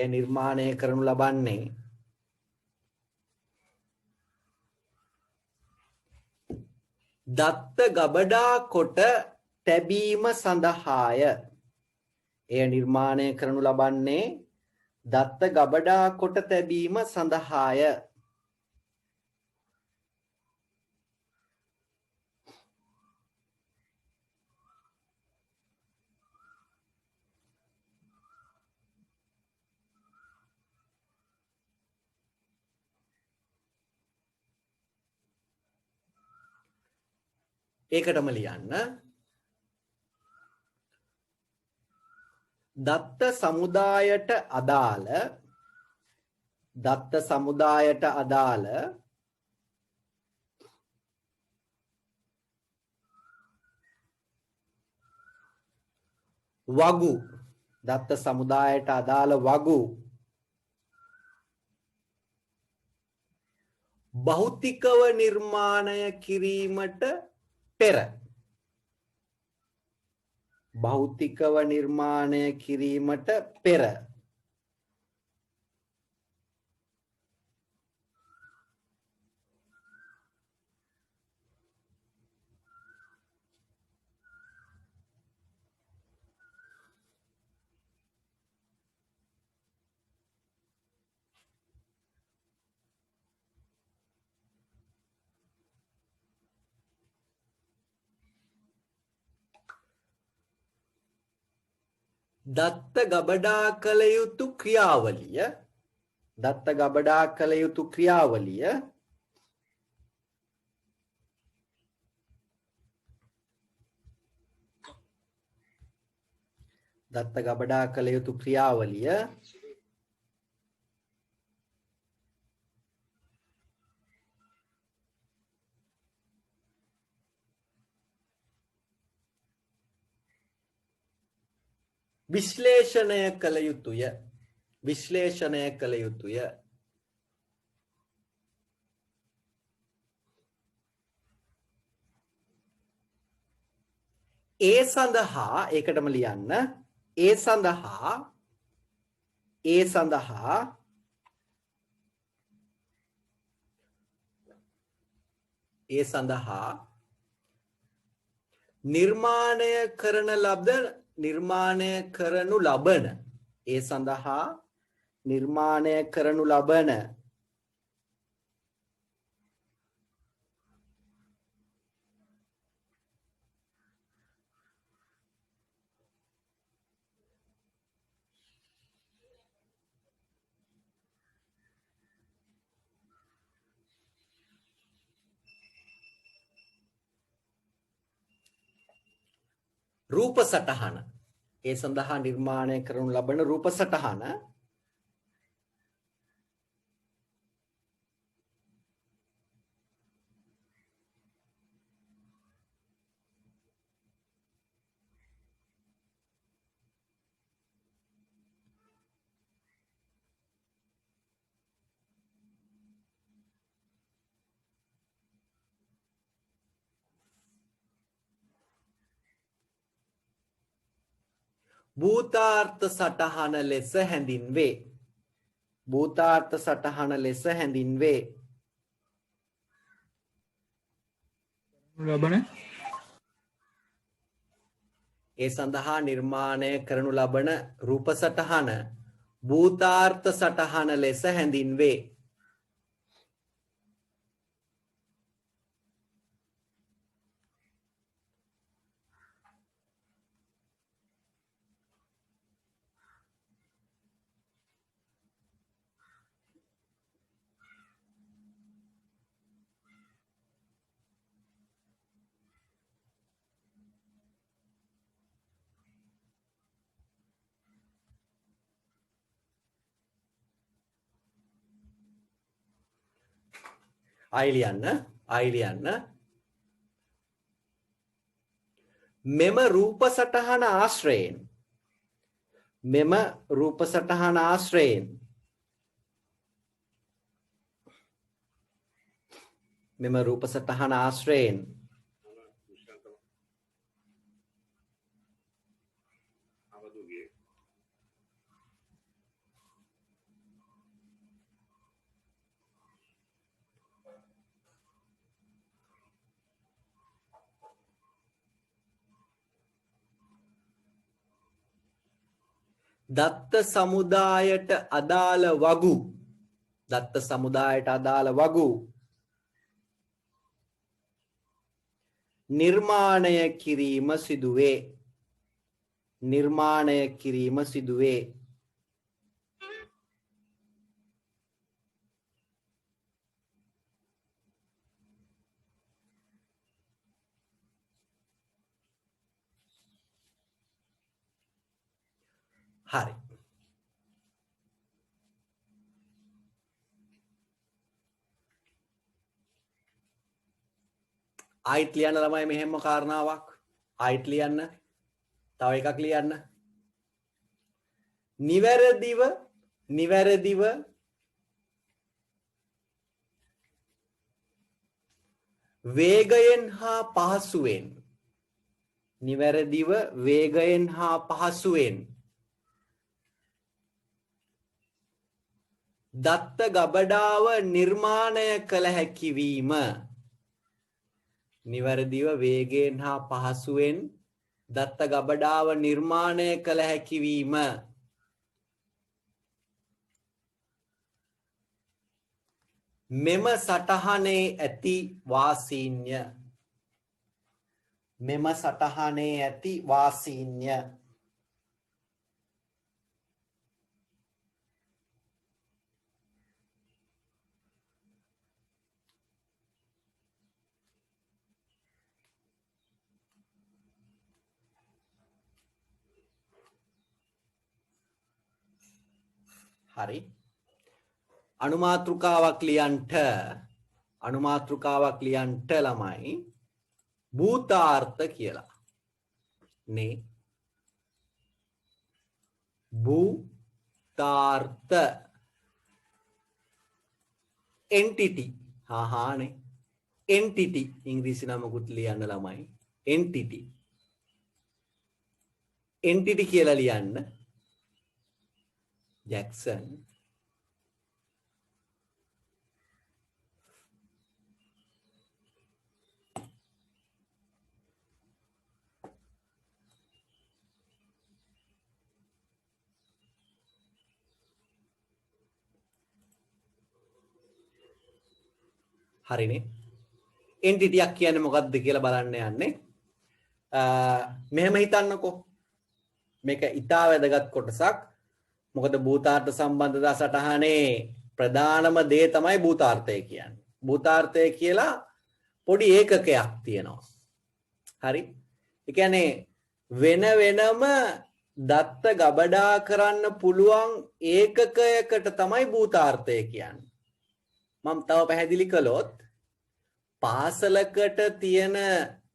නිර්මාණය කරනු ලබන්නේ දත්ත ගබඩා කොට තැබීම සඳහාය. එය නිර්මාණය කරනු ලබන්නේ දත්ත ගබඩා කොට තැබීම සඳහාය. ඒකටම ලියන්න දත්ත සමුදායට අදාළ වගු භෞතිකව නිර්මාණය කිරීමට පෙර දත්ත ගබඩා කළ යුතු ක්‍රියාවලිය විශ්ලේෂණය කළ යුතුය. ඒ සඳහා ඒකටම ලියන්න ඒ සඳහා නිර්මාණය කරනු ලබන රූප සටහන. ඒ සඳහා නිර්මාණය කරනු ලබන රූප සටහන භූතාර්ථ සටහන ලෙස හැඳින්වේ. භූතාර්ථ සටහන ලෙස හැඳින්වේ. ලබන ඒ සඳහා නිර්මාණය කරනු ලබන රූප සටහන භූතාර්ථ සටහන ලෙස හැඳින්වේ. ආයිලියන්න මෙම රූප සටහන ආශ්‍රයෙන් මෙම රූප සටහන ආශ්‍රයෙන් මෙම රූප සටහන ආශ්‍රයෙන් දත්ත සමුදායට අදාළ වගු නිර්මාණය කිරීම සිදුවේ. හරි. ආයිත් ලියන්න ළමයි මෙහෙම කාරණාවක්. ආයිත් ලියන්න. තව එකක් ලියන්න. නිවැරදිව වේගයෙන් හා පහසුවෙන් දත්ත ගබඩාව නිර්මාණය කළ හැකිවීම. නිවැරදිව වේගයෙන් හා පහසුවෙන් දත්ත ගබඩාව නිර්මාණය කළ හැකිවීම. මෙම සටහනේ ඇති වාසීන්‍ය. හරි. අනුමාතෘකාවක් ලියන්ට ළමයි භූතාර්ථ කියලා. නේ භූතාර්ථ entity නේ entity ඉංග්‍රීසි නමකුත් ලියන්න ළමයි entity කියලා ලියන්න. ජැක්සන් හරිනේ. එන්ටිටියක් කියන්නේ මොකක්ද කියලා බලන්න යන්නේ. මෙහෙම හිතන්නකෝ. මේක ඉතා වැදගත් කොටසක්. මොකද භූතාර්ථ සම්බන්ධතා සටහනේ ප්‍රධානම දේ තමයි භූතාර්ථය කියන්නේ. භූතාර්ථය කියලා පොඩි ඒකකයක් තියෙනවා. හරි. ඒ කියන්නේ වෙනම දත්ත ගබඩා කරන්න පුළුවන් ඒකකයකට තමයි භූතාර්ථය කියන්නේ. මම තව පැහැදිලි කළොත්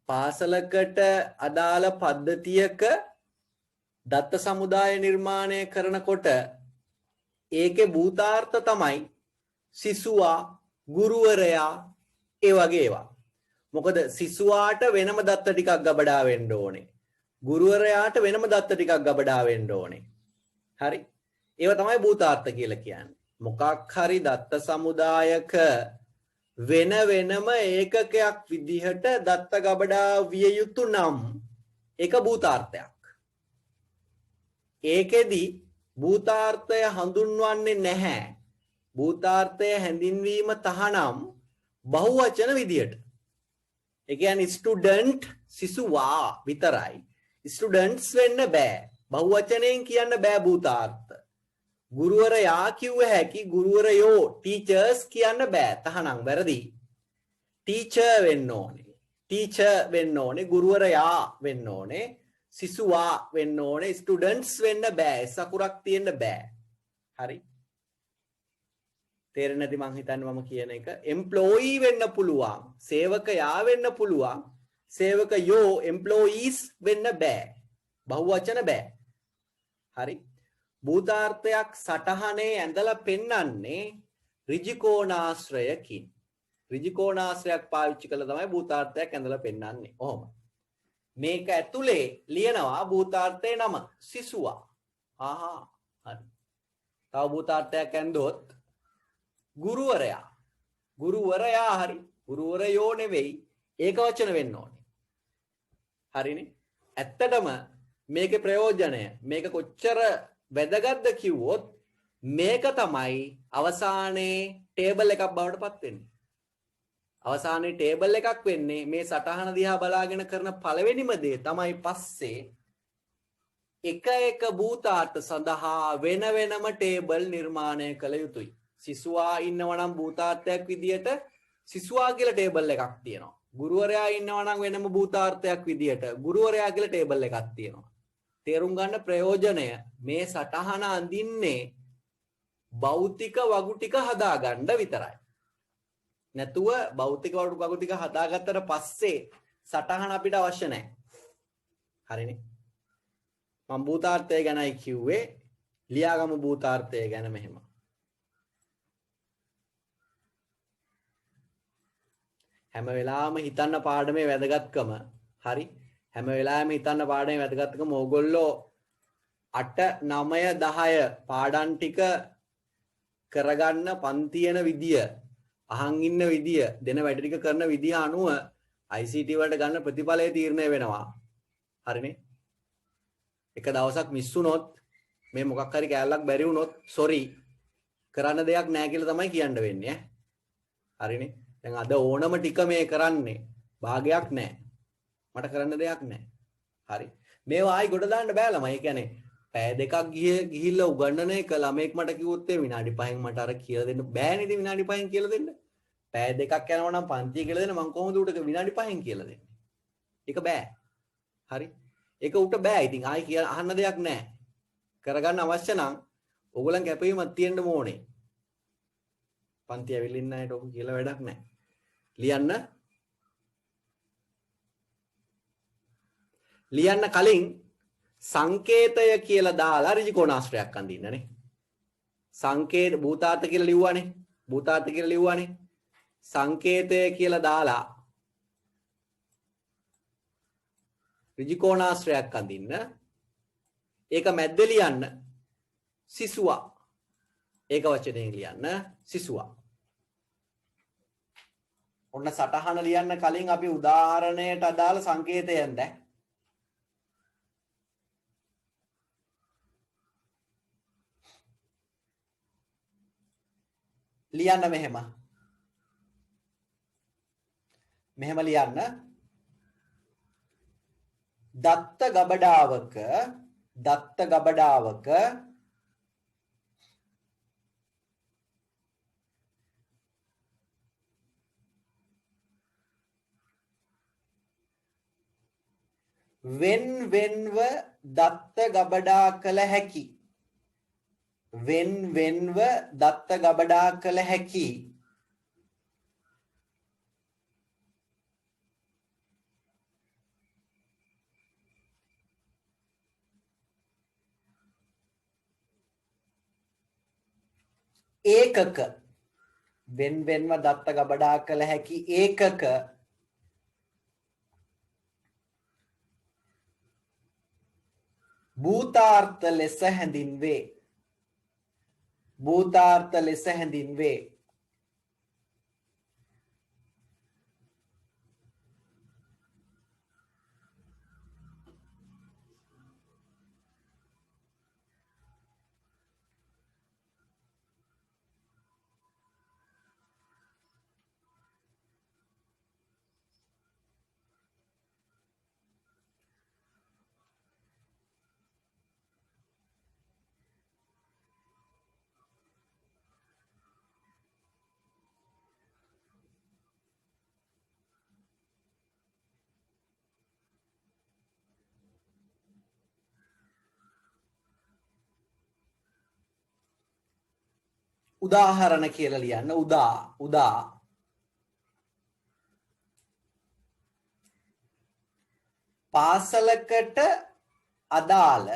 පාසලකට අදාළ පද්ධතියක දත්ත සමුදාය නිර්මාණය කරනකොට ඒකේ භූතාර්ථ තමයි සිසුවා, ගුරුවරයා, ඒ වගේ ඒවා. මොකද සිසුවාට වෙනම දත්ත ටිකක් ගබඩා වෙන්න ඕනේ. ගුරුවරයාට වෙනම දත්ත ටිකක් ගබඩා වෙන්න ඕනේ. හරි. ඒව තමයි භූතාර්ථ කියලා කියන්නේ. මොකක් හරි දත්ත සමුදායක වෙන වෙනම ඒකකයක් විදිහට දත්ත ගබඩා විය යුතු නම් ඒක භූතාර්ථයක්. ඒකෙදි භූතාර්ථය හඳුන්වන්නේ නැහැ. භූතාර්ථය හැඳින්වීම තහනම් බහුවචන විදියට. ඒ කියන්නේ ස්ටුඩන්ට් සිසුවා විතරයි. ස්ටුඩන්ට්ස් වෙන්න බෑ. බහුවචනයෙන් කියන්න බෑ භූතාර්ථ. ගුරුවරයා කිව්ව හැකි ගුරුවරයෝ ටීචර්ස් කියන්න බෑ. තහනම් වැරදි. ටීචර් වෙන්න ඕනේ. ටීචර් වෙන්න ඕනේ. ගුරුවරයා වෙන්න ඕනේ. සිසුවා වෙන්න ඕනේ. ස්ටුඩන්ට්ස් වෙන්න බෑ. සකුරක් තියෙන්න බෑ. හරි. තේරෙන්නේ නැති මං හිතන්නේ මම කියන එක. එම්ප්ලොයි වෙන්න පුළුවන්. සේවකයා වෙන්න පුළුවන්. සේවකයෝ එම්ප්ලොයිස් වෙන්න බෑ. බහුවචන බෑ. හරි. භූතාර්ථයක් සටහනේ ඇඳලා පෙන්වන්නේ ඍජුකෝණාශ්‍රයකින්. ඍජුකෝණාශ්‍රයක් පාවිච්චි කළා තමයි භූතාර්ථයක් ඇඳලා පෙන්වන්නේ. ඔහොම. මේක ඇතුලේ ලියනවා භූතාර්ථයේ නම සිසුවා. ආහා. හරි. තව භූතාර්ථයක් ඇඳුවොත් ගුරුවරයා. ගුරුවරයා හරි. ගුරුවරයෝ නෙවෙයි. ඒක වචන වෙන්න ඕනේ. හරිනේ. ඇත්තටම මේකේ ප්‍රයෝජනය මේක කොච්චර වැදගත්ද කිව්වොත් මේක තමයි අවසානයේ ටේබල් එකක් බවට පත් වෙන්නේ. අවසානයේ ටේබල් එකක් වෙන්නේ මේ සටහන දිහා බලාගෙන කරන පළවෙනිම දේ තමයි පස්සේ එක එක භූතාර්ථ සඳහා වෙන වෙනම ටේබල් නිර්මාණය කළ යුතුයි. සිසුවා ඉන්නවා නම් භූතාර්ථයක් විදියට සිසුවා කියලා ටේබල් එකක් තියෙනවා. ගුරුවරයා ඉන්නවා නම් වෙනම භූතාර්ථයක් විදියට ගුරුවරයා කියලා ටේබල් එකක් තියෙනවා. තේරුම් ගන්න ප්‍රයෝජනය මේ සටහන අඳින්නේ භෞතික වගු ටික හදාගන්න විතරයි. නැතුව භෞතික වගු ටික හදාගත්තට පස්සේ සටහන අපිට අවශ්‍ය නැහැ. හරිනේ. මම භූතාර්ථය ගැනයි කිව්වේ. ලියාගමු භූතාර්ථය ගැන මෙහෙම. හැම වෙලාවෙම හිතන්න පාඩමේ වැදගත්කම හරි හැම වෙලාවෙම හිතන්න පාඩමේ වැදගත්කම ඕගොල්ලෝ 8 9 10 පාඩම් ටික කරගන්න පන්තියන විදිය අහන් ඉන්න විදිය දෙන වැඩ ටික කරන විදිය අනුව ICT වලට ගන්න ප්‍රතිඵලය තීරණය වෙනවා හරිනේ එක දවසක් මිස් වුණොත් මේ මොකක් හරි කැලලක් බැරි වුණොත් සෝරි කරන්න දෙයක් නැහැ කියලා තමයි කියන්න වෙන්නේ හරිනේ දැන් අද ඕනම ටික මේ කරන්නේ භාගයක් නැහැ. මට කරන්න දෙයක් නැහැ. හරි. මේවා ආයි ගොඩ දාන්න බෑ ළමයි. ඒ කියන්නේ පැය දෙකක් ගිහිල්ලා උගන්නන එක ළමෙක් මට කිව්වොත් විනාඩි 5න් මට අර කියලා දෙන්න බෑනේ ඉතින් විනාඩි 5න් කියලා දෙන්න. පැය දෙකක් යනවා නම් පන්තිය කියලා දෙන්න මම කොහොමද උට විනාඩි 5න් කියලා දෙන්නේ? ඒක බෑ. හරි. ඒක උට බෑ. ඉතින් ආයි කියලා අහන්න දෙයක් නැහැ. කරගන්න අවශ්‍ය නම් ඕගොල්ලන් කැපවීමක් තියෙන්න ඕනේ. පන්ති ඇවිල්ලින්න අයට ඔක කියලා වැඩක් නැහැ. ලියන්න කලින් සංකේතය කියලා දාලා ඍජුකෝණාශ්‍රයක් අඳින්නනේ. සංකේත භූතාර්ථ කියලා ලිව්වානේ. භූතාර්ථ කියලා ලිව්වානේ. සංකේතය කියලා දාලා ඍජුකෝණාශ්‍රයක් අඳින්න. ඒක මැද්ද ලියන්න සිසුවා. ඒක වචනයෙන් ලියන්න සිසුවා. ඔන්න සටහන ලියන්න කලින් අපි උදාහරණයට අදාළ සංකේතයෙන් දැන් ලියන්න මෙහෙම ලියන්න දත්ත ගබඩාවක වෙන්වෙන්ව දත්ත ගබඩා කළ හැකි ඒකක වෙන්වෙන්ව දත්ත ගබඩා කළ හැකි ඒකක භූතාර්ථ ලෙස හැඳින්වේ. භූතාර්ථ ලෙස හැඳින්වේ. උදාහරණ කියලා ලියන්න. උදා පාසලකට අදාළ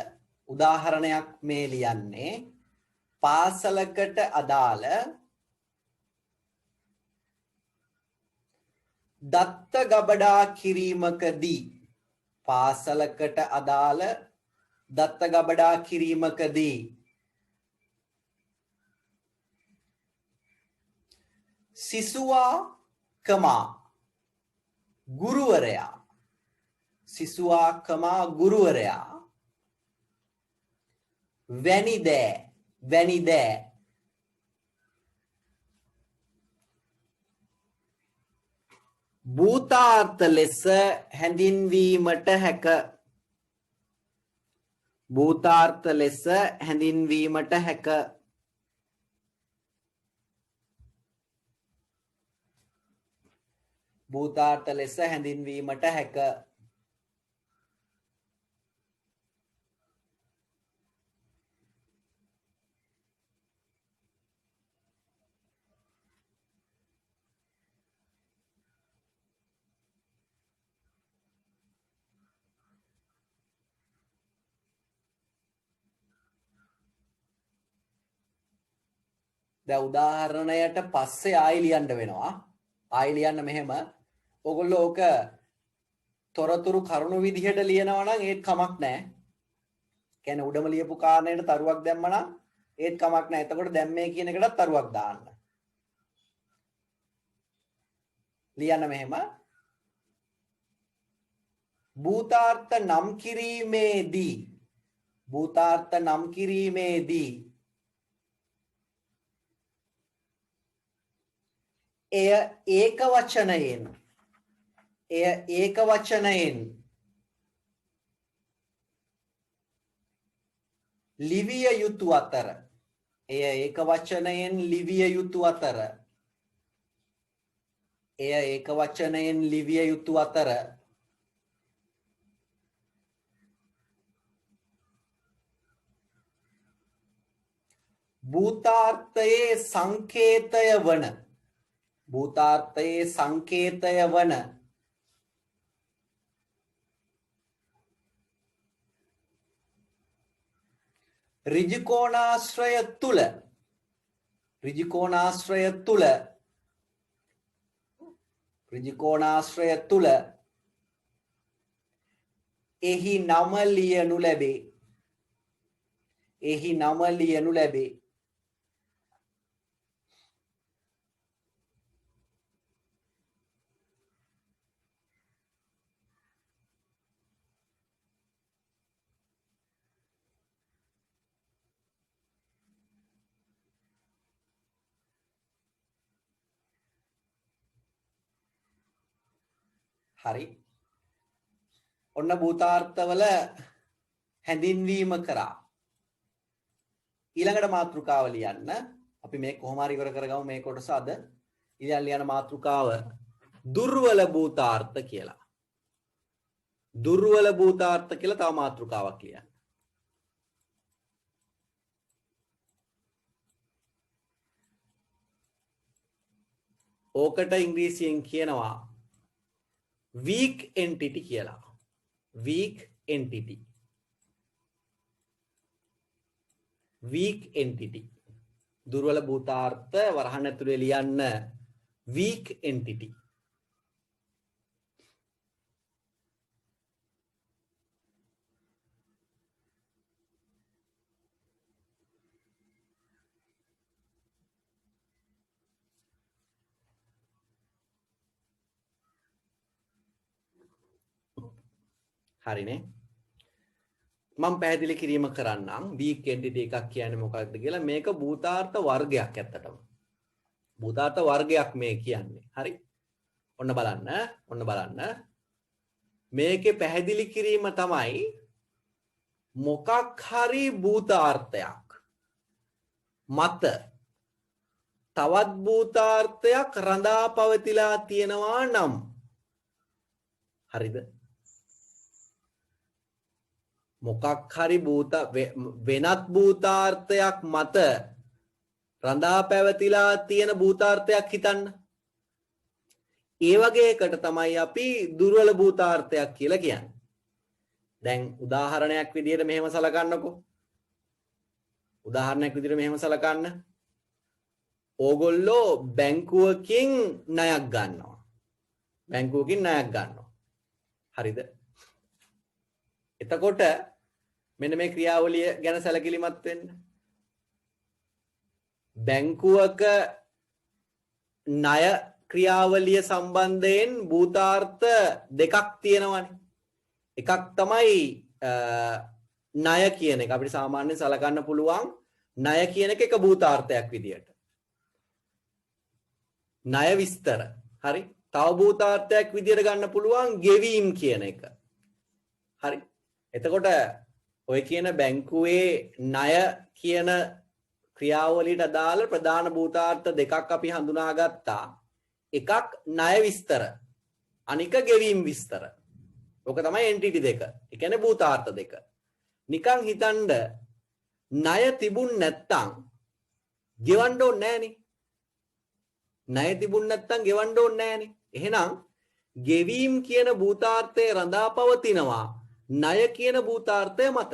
උදාහරණයක් මේ ලියන්නේ. පාසලකට අදාළ දත්ත ගබඩා කිරීමකදී. පාසලකට අදාළ දත්ත ගබඩා කිරීමකදී සිසුවා කමා ගුරුවරයා වැනි දෑ භූතාර්ථ ලෙස හැඳින්වීමට හැක. භූතාර්ථ ලෙස හැඳින්වීමට හැක. භූතාර්ථ ලෙස හැඳින්වීමට හැක. දැන් උදාහරණයට පස්සේ ආයි ලියන්න වෙනවා. ආයි ලියන්න මෙහෙම. ඔයගොල්ලෝ ඕක තොරතුරු කරුණු විදිහට ලියනවා නම් ඒත් කමක් නැහැ. කියන්නේ උඩම ලියපු කාරණේට තරුවක් දැම්ම නම් ඒත් කමක් නැහැ. එතකොට දැන් මේ කියන එකටත් තරුවක් දාන්න. ලියන්න මෙහෙම. භූතාර්ථ නම් කිරීමේදී එය ඒක වචනයෙන් ලිවිය යුතු අතර භූතාර්ථයේ සංකේතය වන ඍජුකෝණාශ්‍රය තුල එහි නම ලියනු ලැබේ. හරි. ඔන්න භූතාර්ථවල හැඳින්වීම කරා. ඊළඟට මාතෘකාව ලියන්න. අපි මේ කොහොම හරි ඉවර කරගමු මේ කොටස අද. ඊළඟ ලියන මාතෘකාව දුර්වල භූතාර්ථ කියලා. තව මාතෘකාවක් ලියන්න. ඕකට ඉංග්‍රීසියෙන් කියනවා weak entity කියලා. weak entity. දුර්වල භූතාර්ථ වරහන් ඇතුලේ ලියන්න weak entity. හරිනේ. මම පැහැදිලි කිරීම කරන්නම් weak entity එකක් කියන්නේ මොකක්ද කියලා. මේක භූතාර්ථ වර්ගයක් ඇත්තටම. භූතාර්ථ වර්ගයක් මේ කියන්නේ. හරි. ඔන්න බලන්න. මේකේ පැහැදිලි කිරීම තමයි මොකක් හරි භූතාර්ථයක් මත තවත් භූතාර්ථයක් රඳා පවතිලා තියෙනවා නම් හරිද? මොකක් හරි වෙනත් භූතාර්ථයක් මත රඳා පැවතිලා තියෙන භූතාර්ථයක් හිතන්න. ඒ වගේ එකට තමයි අපි දුර්වල භූතාර්ථයක් කියලා කියන්නේ. දැන් උදාහරණයක් විදිහට මෙහෙම සලකන්නකෝ. ඕගොල්ලෝ බැංකුවකින් ණයක් ගන්නවා. හරිද? එතකොට මෙන්න මේ ක්‍රියාවලිය ගැන සැලකිලිමත් වෙන්න. බැංකුවක ණය ක්‍රියාවලිය සම්බන්ධයෙන් භූතාර්ථ දෙකක් තියෙනවනේ. එකක් තමයි ණය කියන එක. අපිට සාමාන්‍යයෙන් සලකන්න පුළුවන් ණය කියන එක භූතාර්ථයක් විදියට. ණය විස්තර. හරි. තව භූතාර්ථයක් විදියට ගන්න පුළුවන් ගෙවීම් කියන එක. හරි. එතකොට ඔය කියන බැංකුවේ ණය කියන ක්‍රියාවලියට අදාළ ප්‍රධාන භූතාර්ථ දෙකක් අපි හඳුනාගත්තා. එකක් ණය විස්තර, අනික ගෙවීම් විස්තර. ඔක තමයි එන්ටිටි දෙක. ඒ කියන්නේ භූතාර්ථ දෙක. නිකන් හිතන්න ණය තිබුණ නැත්තම් ගෙවන්න ඕනේ නෑනේ. ණය තිබුණ නැත්තම් ගෙවන්න ඕනේ නෑනේ. එහෙනම් ගෙවීම් කියන භූතාර්ථය රඳා පවතිනවා ණය කියන භූතාර්ථය මත.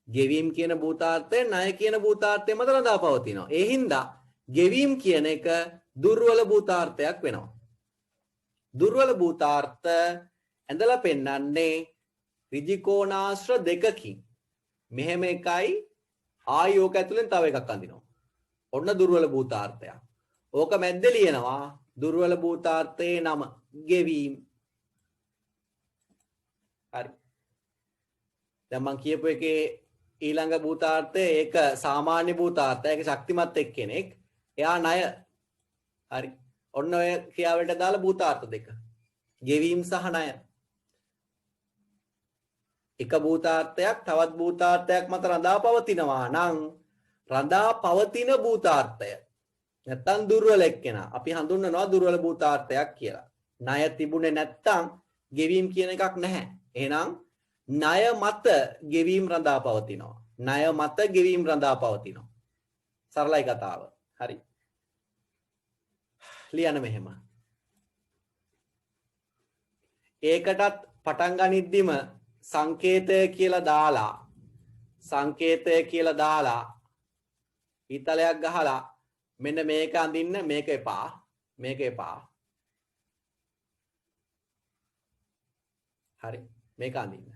ගෙවීම් කියන භූතාර්ථය ණය කියන භූතාර්ථය මත රඳා පවතිනවා. ඒ හින්දා ගෙවීම් කියන එක දුර්වල භූතාර්ථයක් වෙනවා. දුර්වල භූතාර්ථ ඇඳලා පෙන්නන්නේ ඍජුකෝණාශ්‍ර දෙකකින්. මෙහෙම එකයි ආයෝක ඇතුලෙන් තව එකක් අඳිනවා. ඔන්න දුර්වල භූතාර්ථයක්. ඕක මැද්දේ ලියනවා දුර්වල භූතාර්ථයේ නම ගෙවීම්. හරි. දැන් මම කියපු එකේ ඊළඟ භූතාර්ථය ඒක සාමාන්‍ය භූතාර්ථය. ඒක ශක්තිමත් එක්කෙනෙක්. එයා ණය. හරි. ඔන්න ඔය ක්‍රියාවලට දාලා භූතාර්ථ දෙක. ගෙවීම් සහ ණය. එක භූතාර්ථයක් තවත් භූතාර්ථයක් මත රඳා පවතිනවා නම් රඳා පවතින භූතාර්ථය නැත්තම් දුර්වල එක්කෙනා අපි හඳුන්වනවා දුර්වල භූතාර්ථයක් කියලා. ණය තිබුණේ නැත්තම් ගෙවීම් කියන එකක් නැහැ. එහෙනම් ණය මත ගෙවීම් රඳා පවතිනවා. ණය මත ගෙවීම් රඳා පවතිනවා. සරලයි කතාව. හරි. ලියන්න මෙහෙම. ඒකටත් පටන් ගනිද්දිම සංකේතය කියලා දාලා ඊතලයක් ගහලා මෙන්න මේක අඳින්න මේක එපා. හරි. මේක අඳින්න.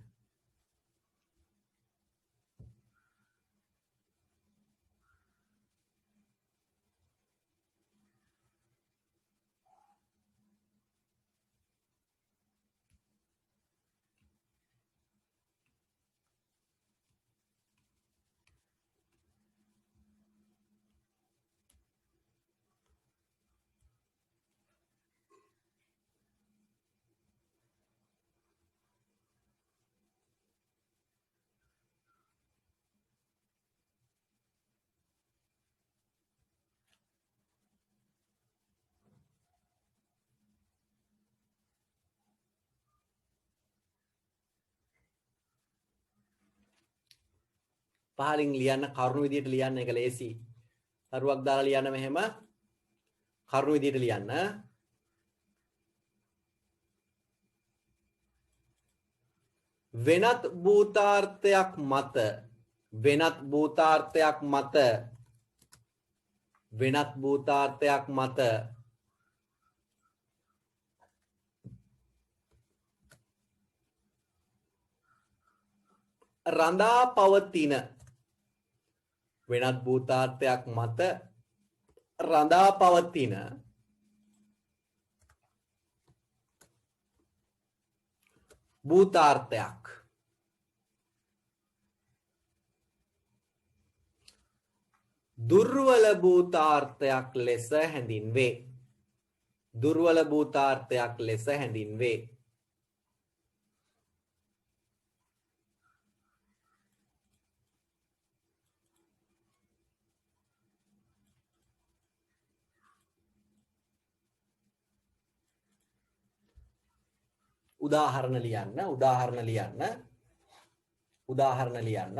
පහලින් ලියන්න කරුණු විදියට ලියන්න එක ලේසි. කරුවක් දාලා ලියන්න මෙහෙම. කරුණු විදියට ලියන්න. වෙනත් භූතාර්ථයක් මත රඳා පවතින වෙනත් භූතාර්ථයක් මත රඳා පවතින භූතාර්ථයක්. දුර්වල භූතාර්ථයක් ලෙස හැඳින්වේ. දුර්වල භූතාර්ථයක් ලෙස හැඳින්වේ. උදාහරණ ලියන්න.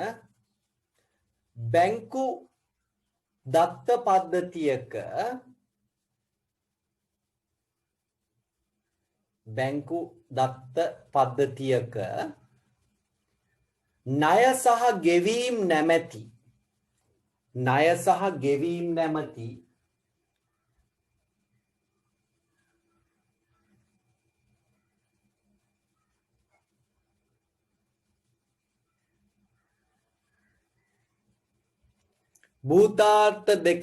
බැංකු දත්ත පද්ධතියක ණය සහ ගෙවීම් නැමැති භූතාර්ථ දෙක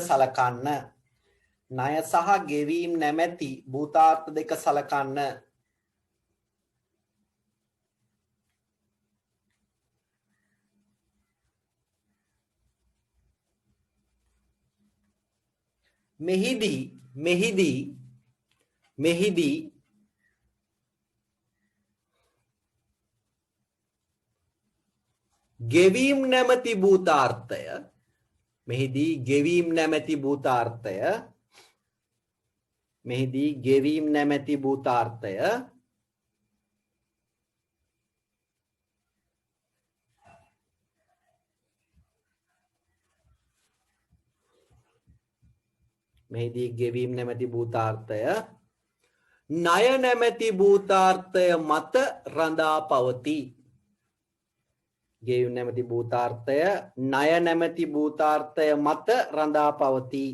සලකන්න. ණය සහ ගෙවීම් නැමැති භූතාර්ථ දෙක සලකන්න. මෙහිදී ගෙවීම් නැමැති භූතාර්ථය ණය නැමැති භූතාර්ථය මත රඳා පවතී. ගෙවීම් නැමැති භූතාර්ථය ණය නැමැති භූතාර්ථය මත රඳා පවතී.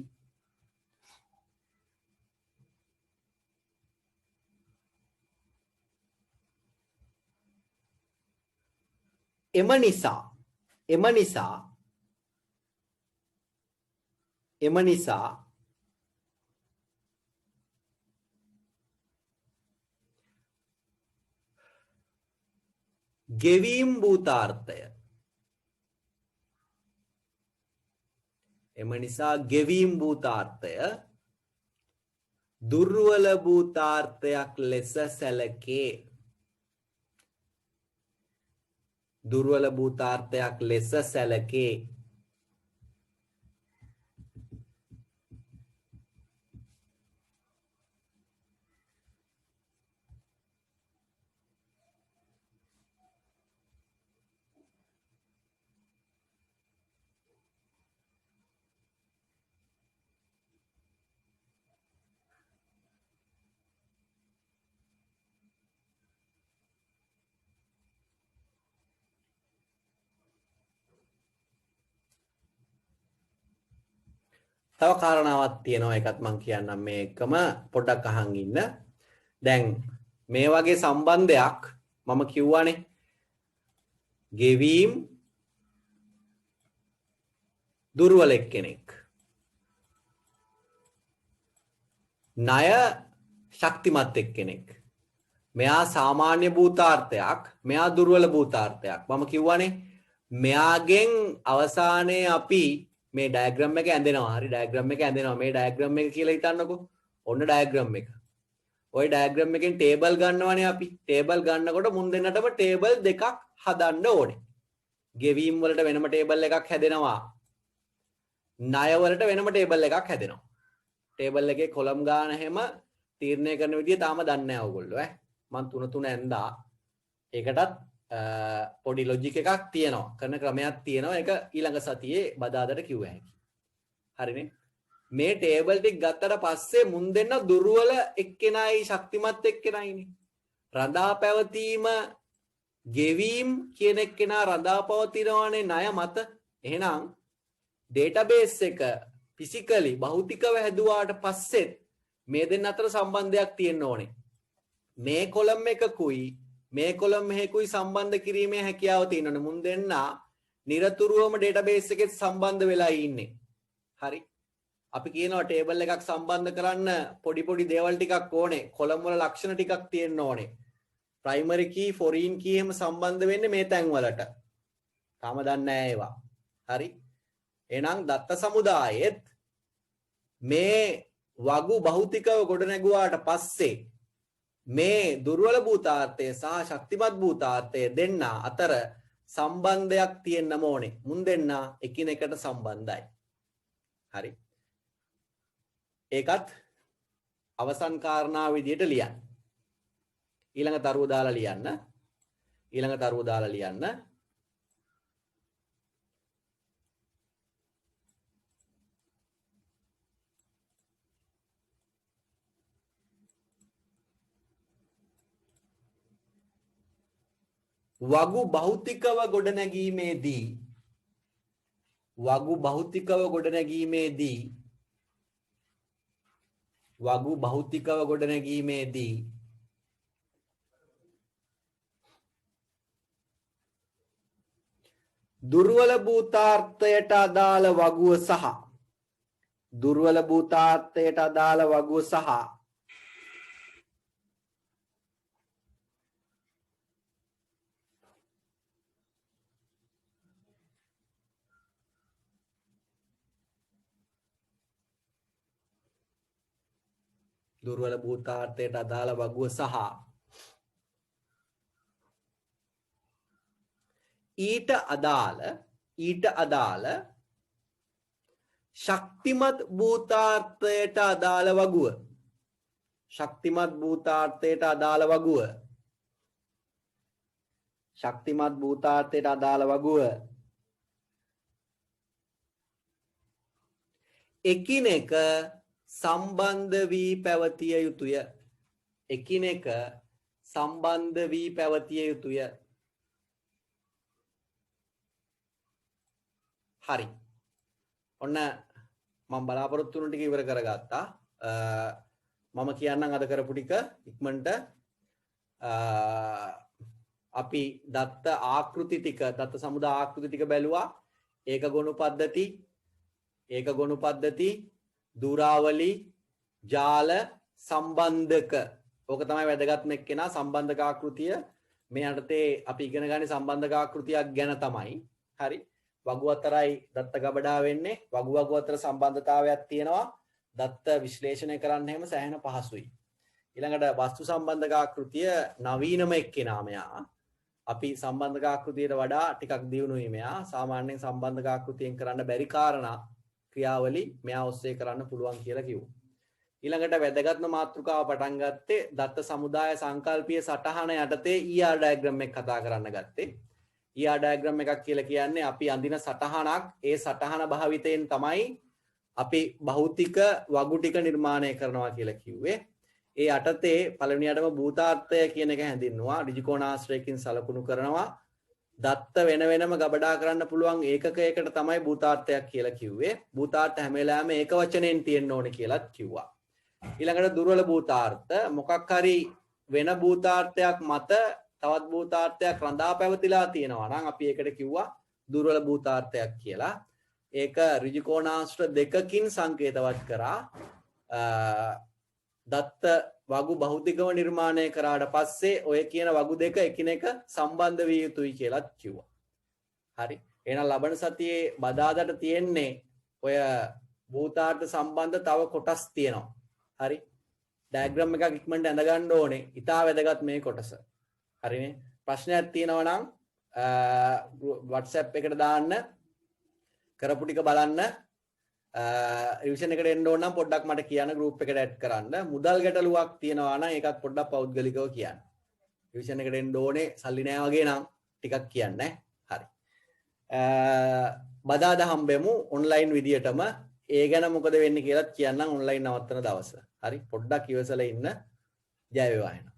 එම නිසා ගෙවීම් භූතාර්ථය දුර්වල භූතාර්ථයක් ලෙස සැලකේ. තව කාරණාවක් තියෙනවා, ඒකත් මම කියන්නම් මේකම පොඩ්ඩක් අහන් ඉන්න. දැන් මේ වගේ සම්බන්ධයක් මම කිව්වානේ, ගෙවීම් දුර්වල එක්කෙනෙක්, ණය ශක්තිමත් එක්කෙනෙක්. මෙයා සාමාන්‍ය භූතාර්ථයක්, මෙයා දුර්වල භූතාර්ථයක්. මම කිව්වානේ මෙයාගෙන් අවසානයේ අපි මේ ඩයග්‍රෑම් එක ඇඳෙනවා. හරි, ඩයග්‍රෑම් එක ඇඳෙනවා. මේ ඩයග්‍රෑම් එක කියලා හිතන්නකෝ. ඔන්න ඩයග්‍රෑම් එක. ওই ඩයග්‍රෑම් එකෙන් ටේබල් ගන්නවනේ අපි. ටේබල් ගන්නකොට මුන් දෙන්නටම ටේබල් දෙකක් හදන්න ඕනේ. ගෙවීම් වලට වෙනම ටේබල් එකක් හැදෙනවා. ණය වලට වෙනම ටේබල් එකක් හැදෙනවා. ටේබල් එකේ කොලම් ගාන හැම තීරණය කරන විදිය තාම දන්නේ නැහැ ඔයගොල්ලෝ. මම තුන ඇඳා. ඒකටත් පොඩි ලොජික් එකක් තියෙනවා, කරන ක්‍රමයක් තියෙනවා. ඒක ඊළඟ සතියේ බදාදට කිව්ව හැකි. හරිනේ. මේ ටේබල් ටික ගත්තට පස්සේ මුන් දෙන්න දුර්වල එක්කෙනයි ශක්තිමත් එක්කෙනයිනේ. රඳා පැවතීම ගෙවීම් කියන එක්කෙනා රඳා පවතිනවානේ ණය මත. එහෙනම් ඩේටාබේස් එක ෆිසිකලි භෞතිකව හැදුවාට පස්සෙත් මේ දෙන්න අතර සම්බන්ධයක් තියෙන්න ඕනේ. මේ කොලම් එකකුයි මේ කොලම් එකකුයි සම්බන්ධ කිරීමේ හැකියාව තියෙනවනේ. මුන් දෙන්න නිරතුරුවම ඩේටාබේස් එකේ සම්බන්ධ වෙලා ඉන්නේ. හරි. අපි කියනවා ටේබල් එකක් සම්බන්ධ කරන්න පොඩි පොඩි දේවල් ටිකක් ඕනේ. කොලම් වල ලක්ෂණ ටිකක් තියෙන්න ඕනේ. ප්‍රයිමරි කී, ෆොරින් කී එහෙම සම්බන්ධ වෙන්නේ මේ තැන් වලට. තාම දන්නේ නැහැ ඒවා. හරි. එහෙනම් දත්ත සමුදායෙත් මේ වගු භෞතිකව ගොඩනැගුවාට පස්සේ මේ දුර්වල භූතාර්ථය සහ ශක්තිමත් භූතාර්ථය දෙන්න අතර සම්බන්ධයක් තියෙන්න ඕනේ. මුන් දෙන්න එකිනෙකට සම්බන්ධයි. හරි. ඒකත් අවසන් කාරණා විදියට ලියන්න. ඊළඟ තරුව දාලා ලියන්න. ඊළඟ තරුව දාලා ලියන්න. වගු භෞතිකව ගොඩනැගීමේදී දුර්වල භූතාර්ථයට අදාළ වගුව සහ ඊට අදාළ ශක්තිමත් භූතාර්ථයට අදාළ වගුව එකිනෙක සම්බන්ධ වී පැවතිය යුතුය. හරි. ඔන්න මම බලාපොරොත්තු වුණු ටික ඉවර කරගත්තා. මම කියන්නම් අද කරපු ටික ඉක්මනට අපි දත්ත ආකෘති ටික, දත්ත සමුදා ආකෘති ටික බැලුවා. ඒක ගොනු පද්ධති, දුරාවලි, ජාල, සම්බන්ධක. ඕක තමයි වැදගත්ම එක්කෙනා සම්බන්ධක ආකෘතිය. මේ යටතේ අපි ඉගෙන ගන්නේ සම්බන්ධක ආකෘතියක් ගැන තමයි. හරි. වගු අතරයි දත්ත ගබඩා වෙන්නේ. වගු අතර සම්බන්ධතාවයක් තියෙනවා. දත්ත විශ්ලේෂණය කරන්න හැම සෑහෙන පහසුයි. ඊළඟට වස්තු සම්බන්ධක ආකෘතිය නවීනම එක්කෙනා මෙයා. අපි සම්බන්ධක ආකෘතියට වඩා ටිකක් දියුණුයි මෙයා. සාමාන්‍යයෙන් සම්බන්ධක ආකෘතියෙන් කරන්න බැරි කාරණා ක්‍රියාවලි මෙයා ඔස්සේ කරන්න පුළුවන් කියලා කිව්වා. ඊළඟට වැදගත්ම මාතෘකාව පටන් ගත්තේ දත්ත සමුදාය සංකල්පීය සටහන යටතේ ER ඩයග්‍රෑම් එක කතා කරන්න ගත්තේ. ER ඩයග්‍රෑම් එකක් කියලා කියන්නේ අපි අඳින සටහනක්. ඒ සටහන භාවිතයෙන් තමයි අපි භෞතික වගු ටික නිර්මාණය කරනවා කියලා කිව්වේ. ඒ යටතේ පළවෙනියටම භූතාර්ථය කියන එක හැඳින්වුවා. ඍජුකෝණාශ්‍රයකින් සලකුණු කරනවා. දත්ත වෙන වෙනම ගබඩා කරන්න පුළුවන් ඒකකයකට තමයි භූතාර්ථයක් කියලා කිව්වේ. භූතාර්ථ හැම වෙලාවෙම ඒක වචනෙන් තියෙන්න ඕනේ කියලාත් කිව්වා. ඊළඟට දුර්වල භූතාර්ථ මොකක් හරි වෙන භූතාර්ථයක් මත තවත් භූතාර්ථයක් රඳා පැවතිලා තියෙනවා නම් අපි ඒකට කිව්වා දුර්වල භූතාර්ථයක් කියලා. ඒක ඍජුකෝණාශ්‍ර දෙකකින් සංකේතවත් කරා. දත්ත වගු භෞතිකව නිර්මාණය කරාට පස්සේ ඔය කියන වගු දෙක එකිනෙක සම්බන්ධ විය යුතුයි කියලාත් කිව්වා. හරි. එහෙනම් ලබන සතියේ බදාදට තියෙන්නේ ඔය භූතාර්ථ සම්බන්ධ තව කොටස් තියෙනවා. හරි. ඩයග්‍රෑම් එකක් ඉක්මනට ඇඳ ගන්න ඕනේ. ඉතා වැදගත් මේ කොටස. හරිනේ. ප්‍රශ්නයක් තියෙනවා නම් WhatsApp එකට දාන්න. කරපු ටික බලන්න. රිවිෂන් එකට එන්න ඕන නම් පොඩ්ඩක් මට කියන්න ගෲප් එකට ඇඩ් කරන්න. මුදල් ගැටලුවක් තියෙනවා නම් ඒකත් පොඩ්ඩක් පෞද්ගලිකව කියන්න. රිවිෂන් එකට එන්න ඕනේ සල්ලි නැහැ වගේ නම් ටිකක් කියන්න. හරි. බදාදා හම්බෙමු ඔන්ලයින් විදියටම. ඒ ගැන මොකද වෙන්නේ කියලාත් කියන්නම් ඔන්ලයින් නවත්තන දවස. හරි. පොඩ්ඩක් ඉවසලා ඉන්න. ජය වේවා.